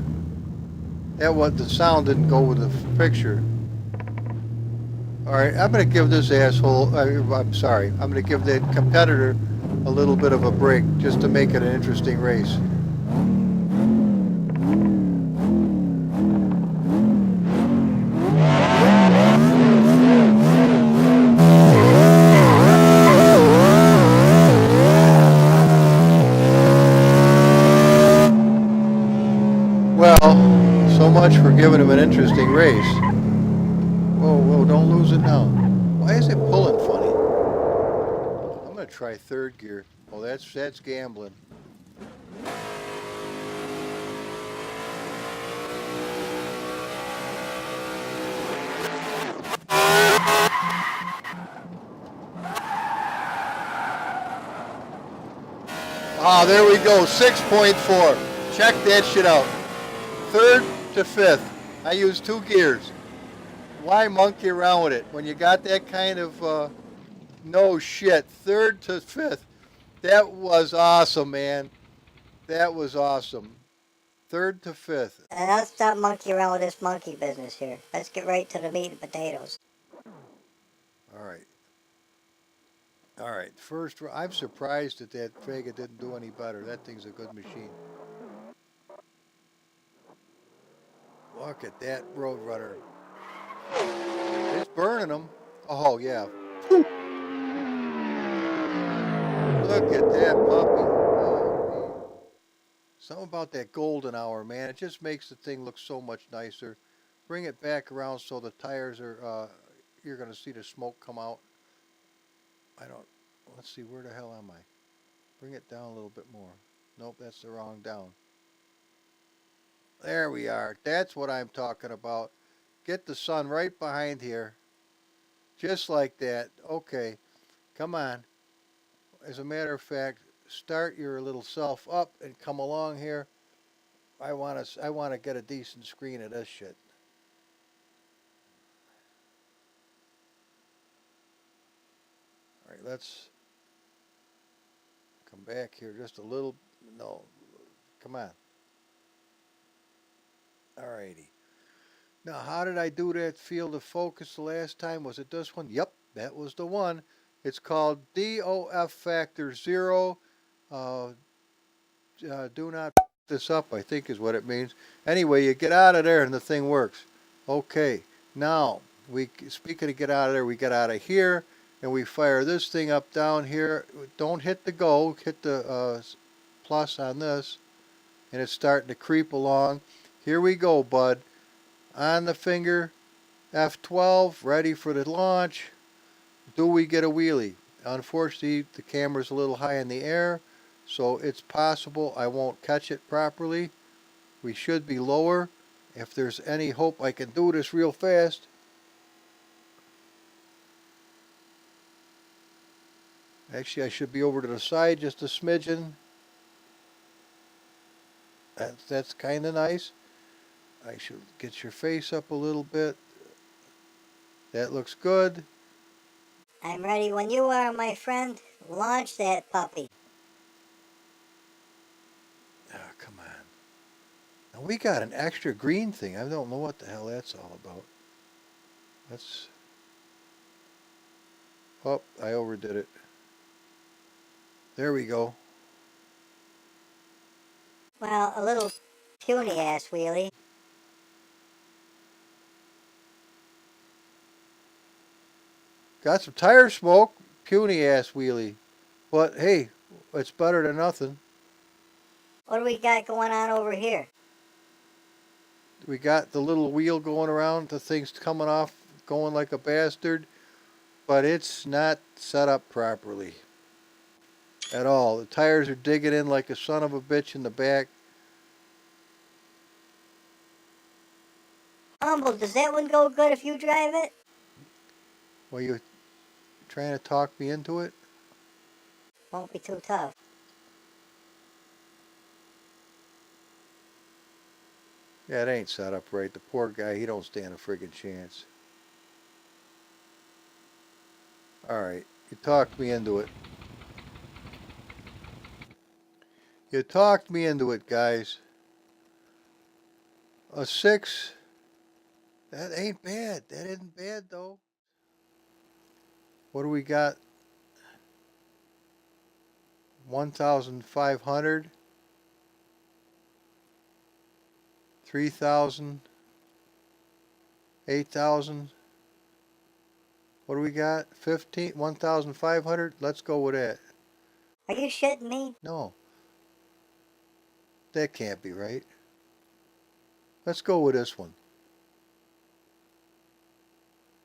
The sound didn't go with the picture. Alright, I'm gonna give this asshole, I'm sorry, I'm gonna give that competitor a little bit of a break just to make it an interesting race. Well, so much for giving him an interesting race. Whoa, whoa, don't lose it now. Why is it pulling funny? I'm gonna try third gear. Oh, that's gambling. Ah, there we go, 6.4. Check that shit out. Third to fifth. I used 2 gears. Why monkey around with it when you got that kind of no shit? Third to fifth. That was awesome, man. That was awesome. Third to fifth. And let's stop monkey around with this monkey business here. Let's get right to the meat and potatoes. All right. All right. First, I'm surprised that Vega didn't do any better. That thing's a good machine. Look at that Roadrunner. It's burning them. Oh, yeah. Look at that puppy. Oh, man. Something about that golden hour, man. It just makes the thing look so much nicer. Bring it back around so the tires are, you're going to see the smoke come out. Let's see, where the hell am I? Bring it down a little bit more. Nope, that's the wrong down. There we are. That's what I'm talking about. Get the sun right behind here. Just like that. Okay. Come on. As a matter of fact, start your little self up and come along here. I want to get a decent screen of this shit. All right, let's come back here just a little. No. Come on. Alrighty. Now, how did I do that field of focus the last time? Was it this one? Yep, that was the one. It's called DOF Factor 0. Do not this up, I think is what it means. Anyway, you get out of there and the thing works. Okay, now, speaking of get out of there, we get out of here and we fire this thing up down here. Don't hit the go, hit the plus on this, and it's starting to creep along. Here we go, bud. On the finger, F12, ready for the launch. Do we get a wheelie? Unfortunately, the camera's a little high in the air, so it's possible I won't catch it properly. We should be lower. If there's any hope I can do this real fast. Actually, I should be over to the side just a smidgen. That's kind of nice. I should get your face up a little bit. That looks good. I'm ready when you are, my friend. Launch that puppy. Oh, come on. Now we got an extra green thing. I don't know what the hell that's all about. Oh, I overdid it. There we go. Well, a little puny ass wheelie. Got some tire smoke. Puny ass wheelie. But hey, it's better than nothing. What do we got going on over here? We got the little wheel going around. The thing's coming off, going like a bastard. But it's not set up properly. At all. The tires are digging in like a son of a bitch in the back. Humble, does that one go good if you drive it? Well, you trying to talk me into it? Won't be too tough. Yeah, it ain't set up right. The poor guy, he don't stand a friggin' chance. Alright, you talked me into it. You talked me into it, guys. A 6. That ain't bad. That isn't bad, though. What do we got? 1,500. 3,000. 8,000. What do we got? 15, 1,500? Let's go with that. Are you shitting me? No, that can't be right. Let's go with this one.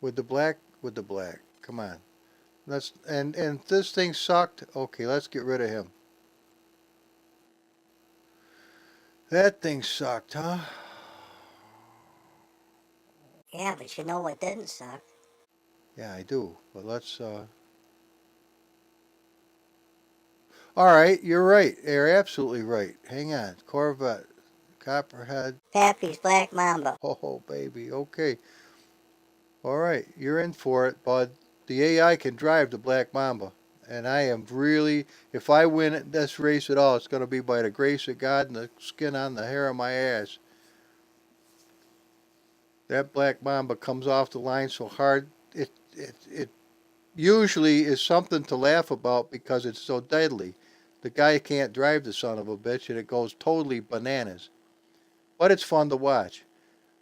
With the black, Come on. And this thing sucked. Okay, let's get rid of him. That thing sucked, huh? Yeah, but you know what didn't suck? Yeah, I do. But let's Alright, you're right. You're absolutely right. Hang on. Corvette. Copperhead. Pappy's Black Mamba. Oh, baby. Okay. Alright, you're in for it, bud. The AI can drive the Black Mamba. And I am really, if I win this race at all, it's going to be by the grace of God and the skin on the hair of my ass. That Black Mamba comes off the line so hard, it usually is something to laugh about because it's so deadly. The guy can't drive the son of a bitch and it goes totally bananas. But it's fun to watch.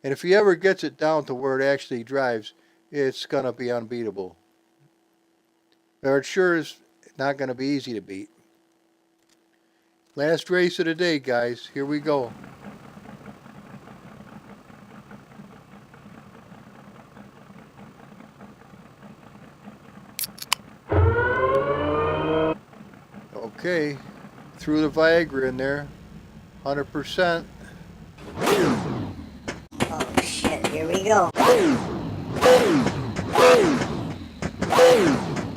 And if he ever gets it down to where it actually drives, it's going to be unbeatable. Or it sure is not going to be easy to beat. Last race of the day, guys. Here we go. Okay. Threw the Viagra in there. 100%. Oh shit, here we go.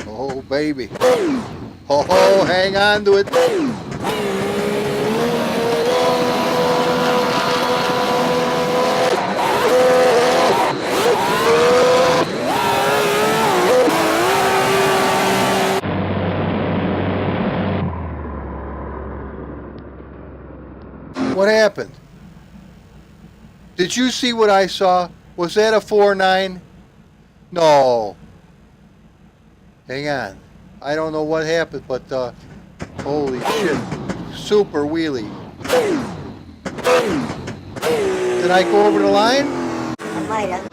Oh, baby. Oh, hang on to it. What happened? Did you see what I saw? Was that a 4.9? No. Hang on. I don't know what happened, but holy shit. Super wheelie. Did I go over the line? I might have.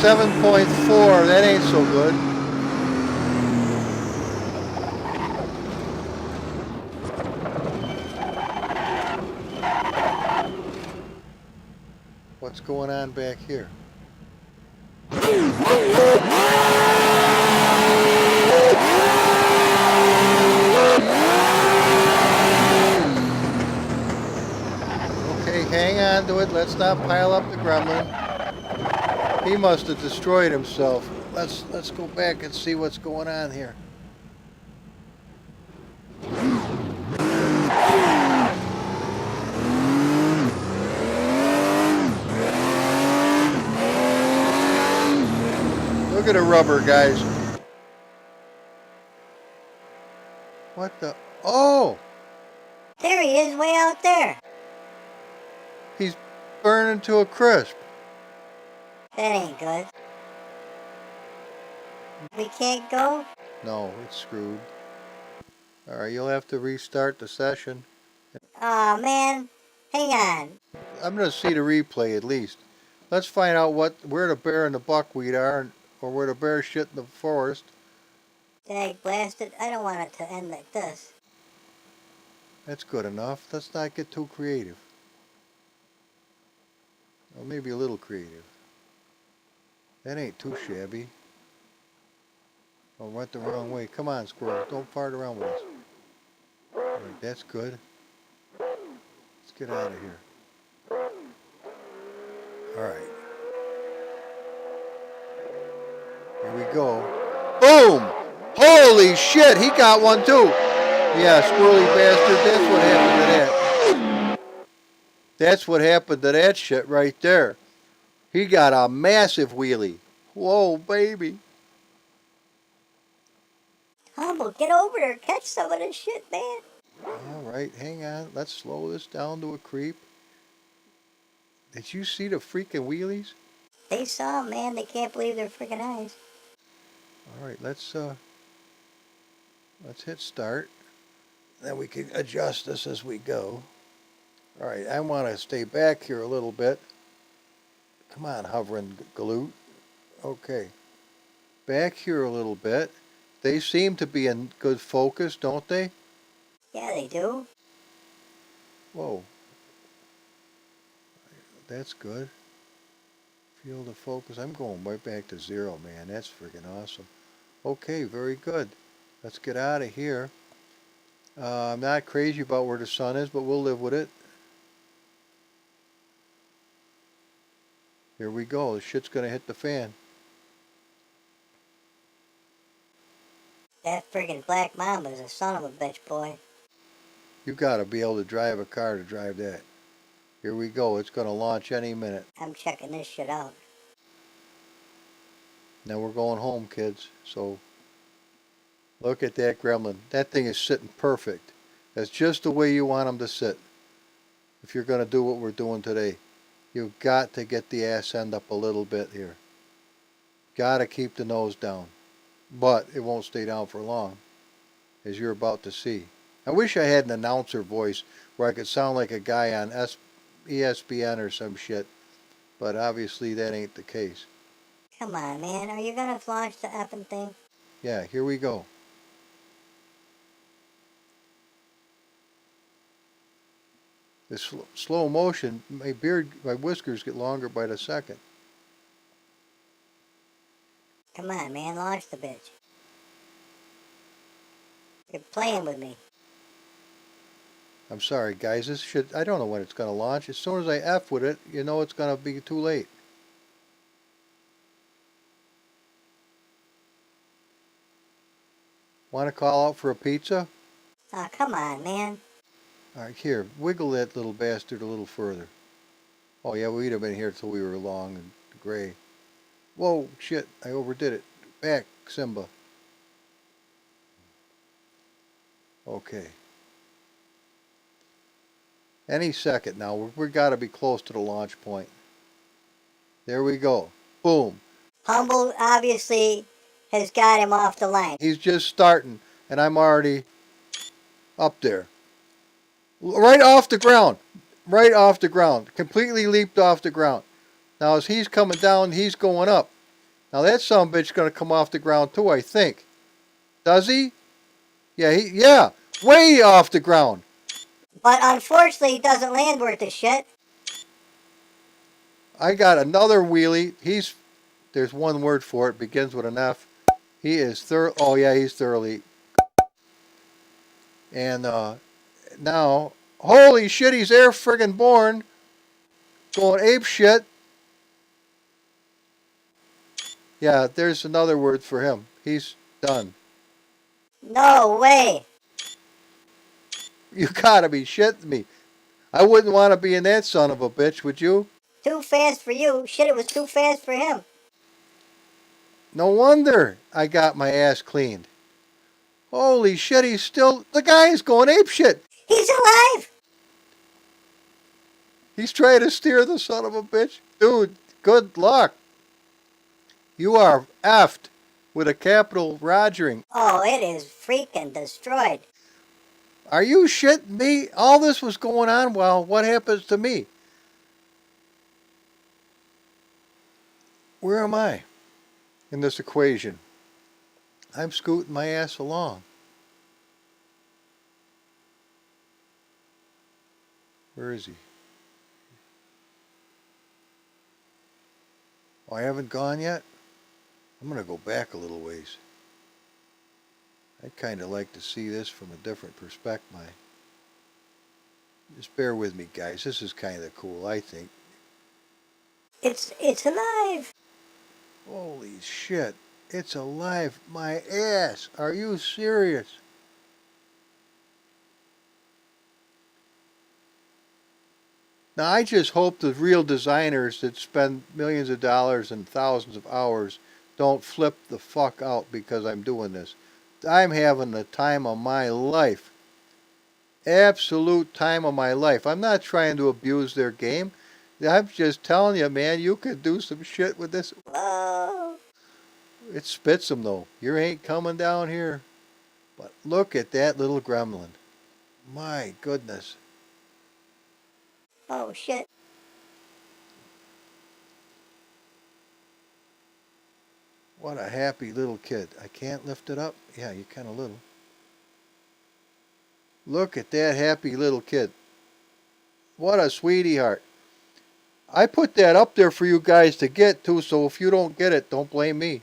7.4, that ain't so good. What's going on back here? Okay, hang on to it. Let's not pile up the gremlin. He must have destroyed himself. Let's go back and see what's going on here. Look at the rubber, guys. What the? Oh! There he is, way out there. He's burning to a crisp. That ain't good. We can't go? No, it's screwed. Alright, you'll have to restart the session. Aw, man. Hang on. I'm going to see the replay at least. Let's find out where the bear and the buckwheat are, or where the bear shit in the forest. Dag blasted. I don't want it to end like this. That's good enough. Let's not get too creative. Or maybe a little creative. That ain't too shabby. Oh, went the wrong way. Come on, squirrel. Don't fart around with us. Alright, that's good. Let's get out of here. Alright. Here go. Boom! Holy shit, he got one too. Yeah, squirrely bastard, that's what happened to that. That's what happened to that shit right there. He got a massive wheelie. Whoa, baby. Humble, get over there. Catch some of this shit, man. All right, hang on. Let's slow this down to a creep. Did you see the freaking wheelies? They saw 'em, man. They can't believe their freaking eyes. All right, let's hit start. Then we can adjust this as we go. All right, I want to stay back here a little bit. Come on, hovering galoot. Okay, back here a little bit. They seem to be in good focus, don't they? Yeah, they do. Whoa. That's good. Field of focus. I'm going right back to 0, man. That's freaking awesome. Okay, very good. Let's get out of here. I'm not crazy about where the sun is, but we'll live with it. Here we go. The shit's going to hit the fan. That friggin' Black Mamba's a son of a bitch, boy. You got to be able to drive a car to drive that. Here we go. It's going to launch any minute. I'm checking this shit out. Now we're going home, kids. So look at that gremlin. That thing is sitting perfect. That's just the way you want them to sit. If you're going to do what we're doing today, you've got to get the ass end up a little bit here. Got to keep the nose down. But it won't stay down for long, as you're about to see. I wish I had an announcer voice where I could sound like a guy on ESPN or some shit, but obviously that ain't the case. Come on, man. Are you gonna launch the effing thing? Yeah, here we go. This slow motion, my whiskers get longer by the second. Come on, man. Launch the bitch. You're playing with me. I'm sorry, guys. This shit, I don't know when it's going to launch. As soon as I F with it, you know it's going to be too late. Want to call out for a pizza? Oh, come on, man. All right, here. Wiggle that little bastard a little further. Oh, yeah, we'd have been here till we were long and gray. Whoa, shit. I overdid it. Back, Simba. Okay. Any second now. We've got to be close to the launch point. There we go. Boom. Humble obviously has got him off the line. He's just starting, and I'm already up there. Right off the ground. Right off the ground. Completely leaped off the ground. Now, as he's coming down, he's going up. Now, that sumbitch's going to come off the ground, too, I think. Does he? Yeah, way off the ground. But unfortunately, he doesn't land worth a shit. I got another wheelie. There's one word for it, begins with an F. He is he's thoroughly. And now, holy shit, he's air friggin' born. Going ape shit. Yeah, there's another word for him. He's done. No way. You gotta be shitting me. I wouldn't want to be in that son of a bitch, would you? Too fast for you. Shit, it was too fast for him. No wonder I got my ass cleaned. Holy shit, the guy is going ape shit. He's alive. He's trying to steer the son of a bitch. Dude, good luck. You are effed with a capital Rogering. Oh, it is freaking destroyed. Are you shitting me? All this was going on while what happens to me? Where am I in this equation? I'm scooting my ass along. Where is he? Oh, I haven't gone yet? I'm going to go back a little ways. I'd kind of like to see this from a different perspective. Just bear with me, guys. This is kind of cool, I think. It's alive. Holy shit. It's alive. My ass. Are you serious? Now, I just hope the real designers that spend millions of dollars and thousands of hours don't flip the fuck out because I'm doing this. I'm having the time of my life. Absolute time of my life. I'm not trying to abuse their game. I'm just telling you, man, you could do some shit with this. Whoa. It spits them, though. You ain't coming down here. But look at that little gremlin. My goodness. Oh, shit. What a happy little kid. I can't lift it up. Yeah, you're kind of little. Look at that happy little kid. What a sweetie heart. I put that up there for you guys to get too, so if you don't get it, don't blame me.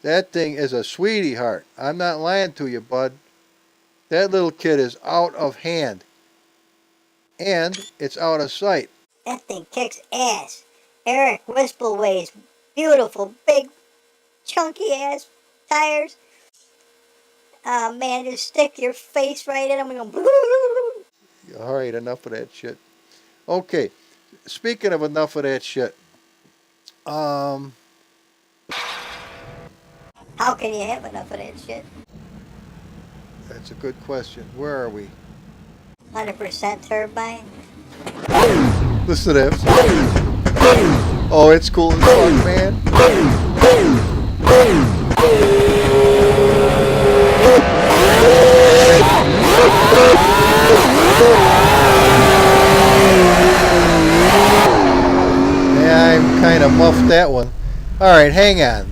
That thing is a sweetie heart. I'm not lying to you, bud. That little kid is out of hand. And it's out of sight. That thing kicks ass. Eric Wispelway's beautiful, big, chunky ass tires. Oh man, just stick your face right in them and go. Alright, enough of that shit. Okay, speaking of enough of that shit. How can you have enough of that shit? That's a good question. Where are we? 100% turbine. Listen to that. Oh, it's cool as fuck, man. Yeah, I kind of muffed that one. Alright, hang on.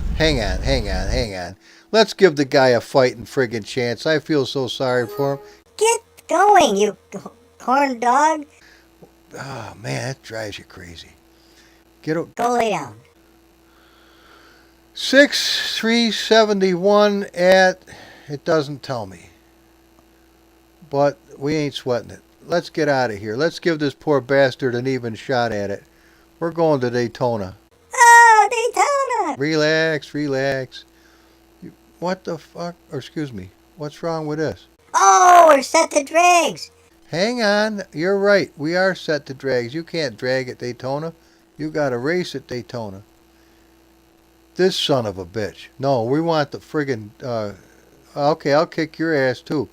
Let's give the guy a fighting friggin' chance. I feel so sorry for him. Get going, you corn dog. Oh, man, that drives you crazy. Go lay down. 6,371 at, it doesn't tell me. But we ain't sweating it. Let's get out of here. Let's give this poor bastard an even shot at it. We're going to Daytona. Oh, Daytona. Relax. What the fuck? Or excuse me. What's wrong with this? Oh, we're set to drags. Hang on. You're right. We are set to drags. You can't drag at Daytona. You got to race at Daytona. This son of a bitch. No, we want the friggin'... okay, I'll kick your ass too.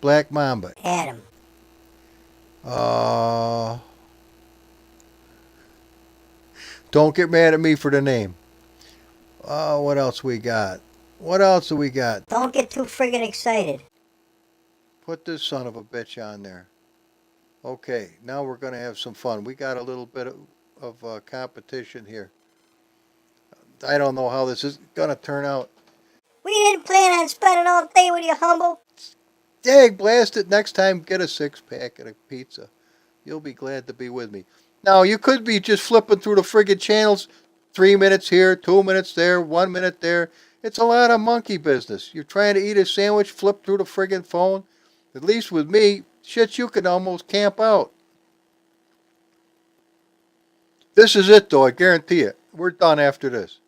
Black Mamba. Adam. Don't get mad at me for the name. What else we got? What else do we got? Don't get too friggin' excited. Put this son of a bitch on there. Okay, now we're going to have some fun. We got a little bit of competition here. I don't know how this is going to turn out. We didn't plan on spending all day with you, humble. Dag, blast it. Next time, get a 6-pack and a pizza. You'll be glad to be with me. Now, you could be just flipping through the friggin' channels. 3 minutes here, 2 minutes there, 1 minute there. It's a lot of monkey business. You're trying to eat a sandwich, flip through the friggin' phone. At least with me, shit, you can almost camp out. This is it, though. I guarantee it. We're done after this.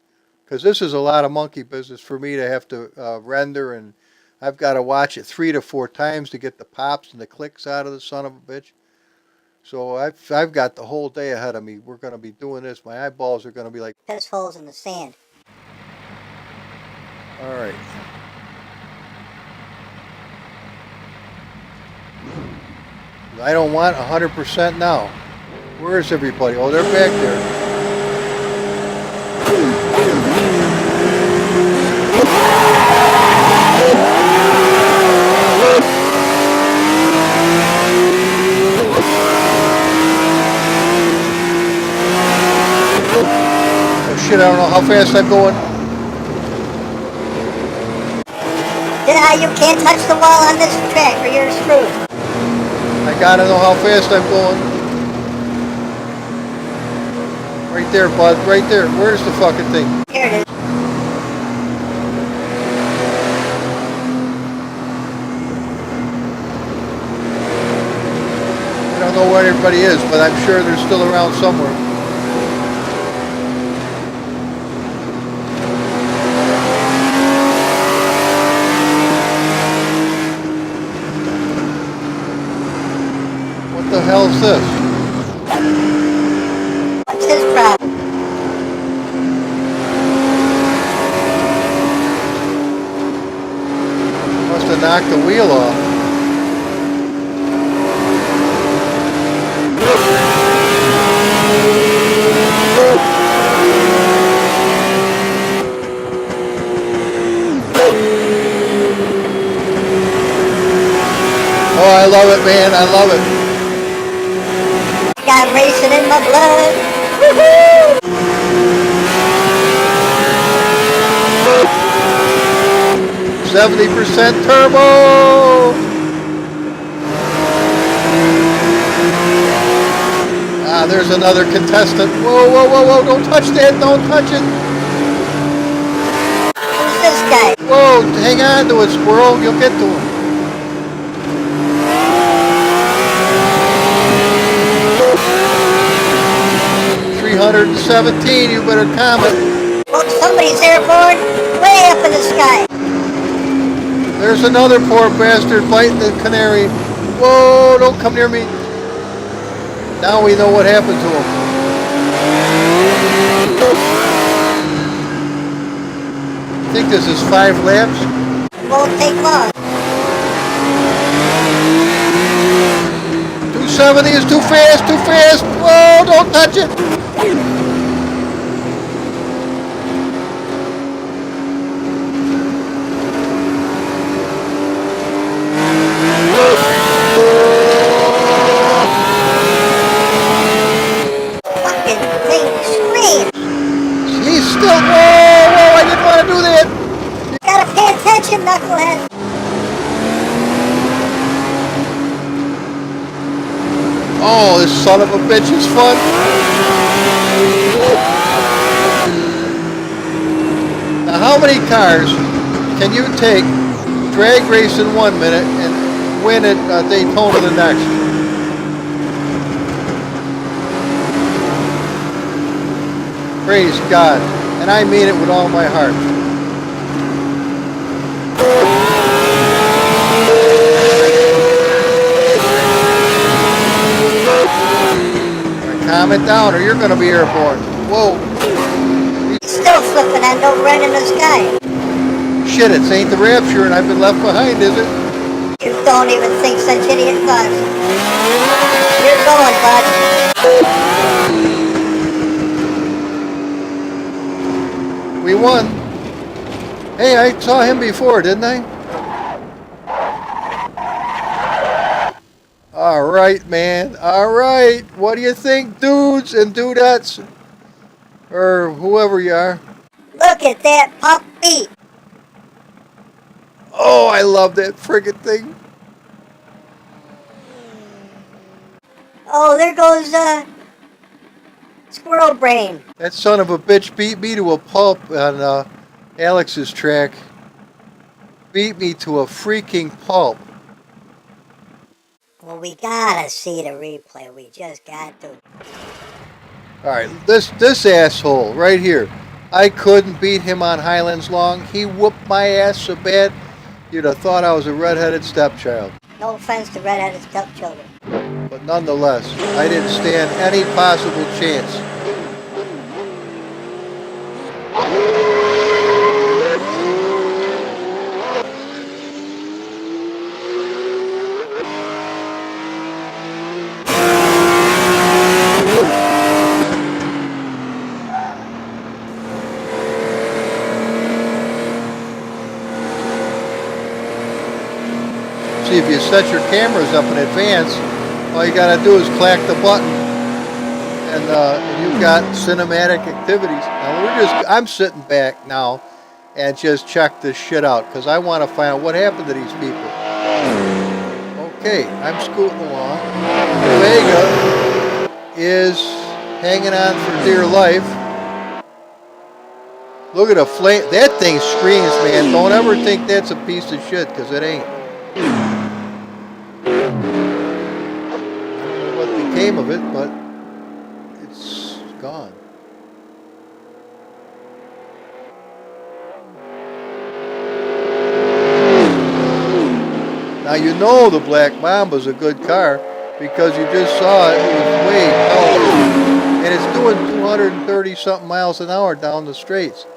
Because this is a lot of monkey business for me to have to render, and I've got to watch it 3 to 4 times to get the pops and the clicks out of the son of a bitch. So I've got the whole day ahead of me. We're going to be doing this. My eyeballs are going to be like piss holes in the sand. all right. I don't want 100% now. Where is everybody? Oh, they're back there. Oh shit, I don't know how fast I'm going. You can't touch the wall on this track or you're screwed. I gotta know how fast I'm going. Right there, bud. Right there. Where's the fucking thing? Here it is. I don't know where everybody is, but I'm sure they're still around somewhere. knocked the wheel off. Oh, I love it, man. I love it. Got racing in my blood. Woohoo! 70% turbo. Ah, there's another contestant. Whoa, whoa, whoa, whoa. Don't touch that. Don't touch it. Who's this guy? Whoa, hang on to it, squirrel. You'll get to him. $317, you better comment. Look, somebody's airborne way up in the sky. There's another poor bastard biting the canary. Whoa, don't come near me. Now we know what happened to him. I think this is 5 laps. Won't take long. 270 is too fast, too fast. Whoa, don't touch it. Fucking thing screams. He's still, whoa, whoa, I didn't want to do that. Gotta pay attention, knucklehead. Oh, this son of a bitch is fun. Now, how many cars can you take, drag race in 1 minute, and win at Daytona the next? Praise God. And I mean it with all my heart. Comment down or you're going to be airborne. Whoa. He's still flipping on no red in the sky. Shit, it ain't the Rapture and I've been left behind, is it? You don't even think such idiot thoughts. You're going, bud. We won. Hey, I saw him before, didn't I? All right, man. All right. What do you think, dudes and dudettes? Or whoever you are. Look at that puppy. Oh, I love that friggin' thing. Oh, there goes Squirrel Brain. That son of a bitch beat me to a pulp on Alex's track. Beat me to a freaking pulp. Well, we gotta see the replay. We just got to. All right, this asshole right here. I couldn't beat him on Highlands Long. He whooped my ass so bad, you'd have thought I was a redheaded stepchild. No offense to redheaded stepchildren. But nonetheless, I didn't stand any possible chance. See, if you set your cameras up in advance, all you gotta do is clack the button, and you've got cinematic activities. Now I'm sitting back now and just check this shit out because I want to find out what happened to these people. Okay, I'm scooting along. Vega is hanging on for dear life. Look at the flame. That thing screams, man. Don't ever think that's a piece of shit because it ain't. Came of it, but it's gone. Now you know the Black Mamba's a good car because you just saw it was way powerful, and it's doing 230 something miles an hour down the straights.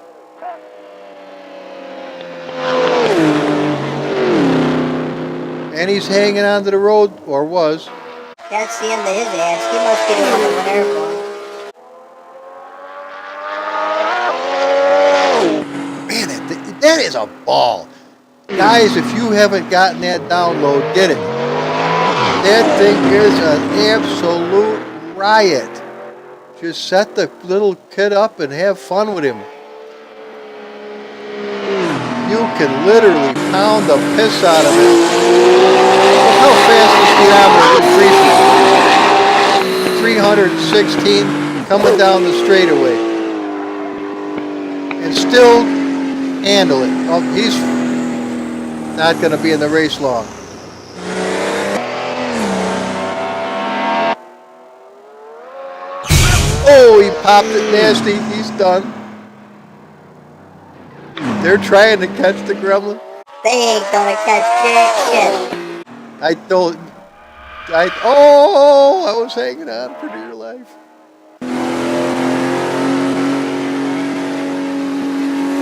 And he's hanging onto the road, or was. That's the end of his ass. He must be the one that went airborne. Man, that is a ball. Guys, if you haven't gotten that download, get it. That thing is an absolute riot. Just set the little kid up and have fun with him. You can literally pound the piss out of it. Look how fast the speedometer increases. 316 coming down the straightaway. And still handle it. Oh, he's not going to be in the race long. Oh, he popped it nasty. He's done. They're trying to catch the gremlin. They ain't gonna catch jack shit. I was hanging on for dear life.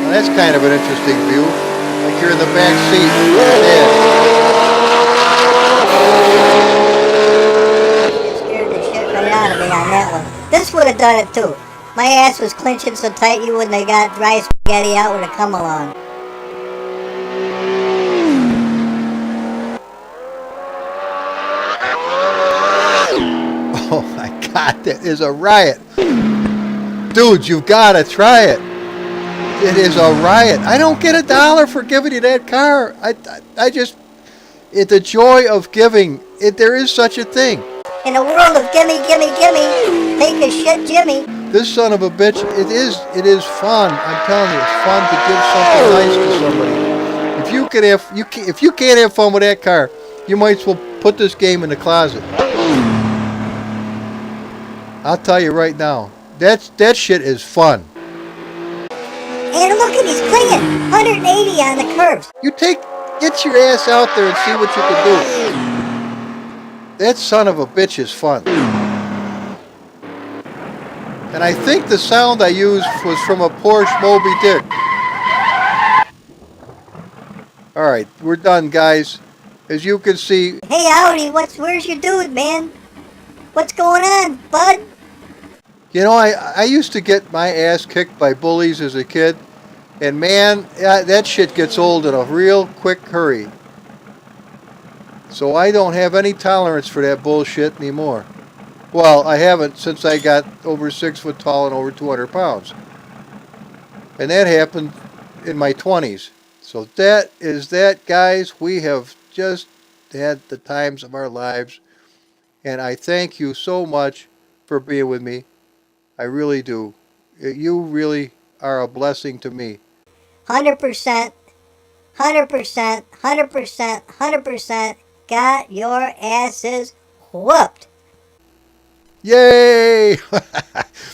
Well, that's kind of an interesting view. Like you're in the back seat. It scared the shit right out of me on that one. This would have done it too. My ass was clenching so tight you wouldn't have got dry spaghetti out would have come along. Oh my God, that is a riot. Dude, you've got to try it. It is a riot. I don't get $1 for giving you that car. I just, it's the joy of giving. There is such a thing. In a world of gimme, gimme, gimme, take a shit, Jimmy. This son of a bitch, it is fun. I'm telling you, it's fun to give something nice to somebody. If you can't have fun with that car, you might as well put this game in the closet. I'll tell you right now, that shit is fun. And look at he's clinging, 180 on the curves. Get your ass out there and see what you can do. That son of a bitch is fun. And I think the sound I used was from a Porsche Moby Dick. All right, we're done, guys. As you can see. Hey, Audi, where's your dude, man? What's going on, bud? You know, I used to get my ass kicked by bullies as a kid. And man, that shit gets old in a real quick hurry. So I don't have any tolerance for that bullshit anymore. Well, I haven't since I got over 6 foot tall and over 200 pounds. And that happened in my 20s. So that is that, guys. We have just had the times of our lives. And I thank you so much for being with me. I really do. You really are a blessing to me. 100%, 100%, 100%, 100% got your asses whooped. Yay!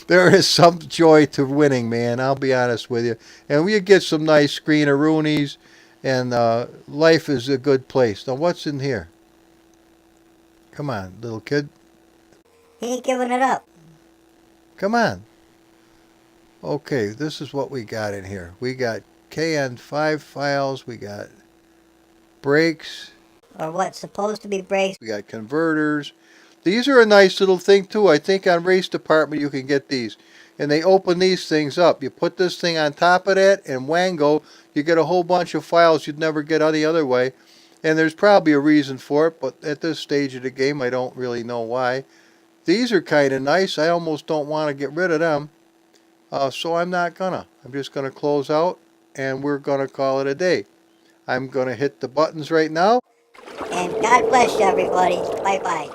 There is some joy to winning, man. I'll be honest with you. And we get some nice screen-a-roonies, and life is a good place. Now, what's in here? Come on, little kid. He ain't giving it up. Come on. Okay, this is what we got in here. We got KN5 files. We got brakes. Or what's supposed to be brakes. We got converters. These are a nice little thing too. I think on Race Department you can get these. And they open these things up. You put this thing on top of that and wango, you get a whole bunch of files you'd never get any other way. And there's probably a reason for it, but at this stage of the game I don't really know why. These are kind of nice. I almost don't want to get rid of them. So I'm not gonna. I'm just gonna close out and we're gonna call it a day. I'm gonna hit the buttons right now. And God bless you, everybody. Bye-bye.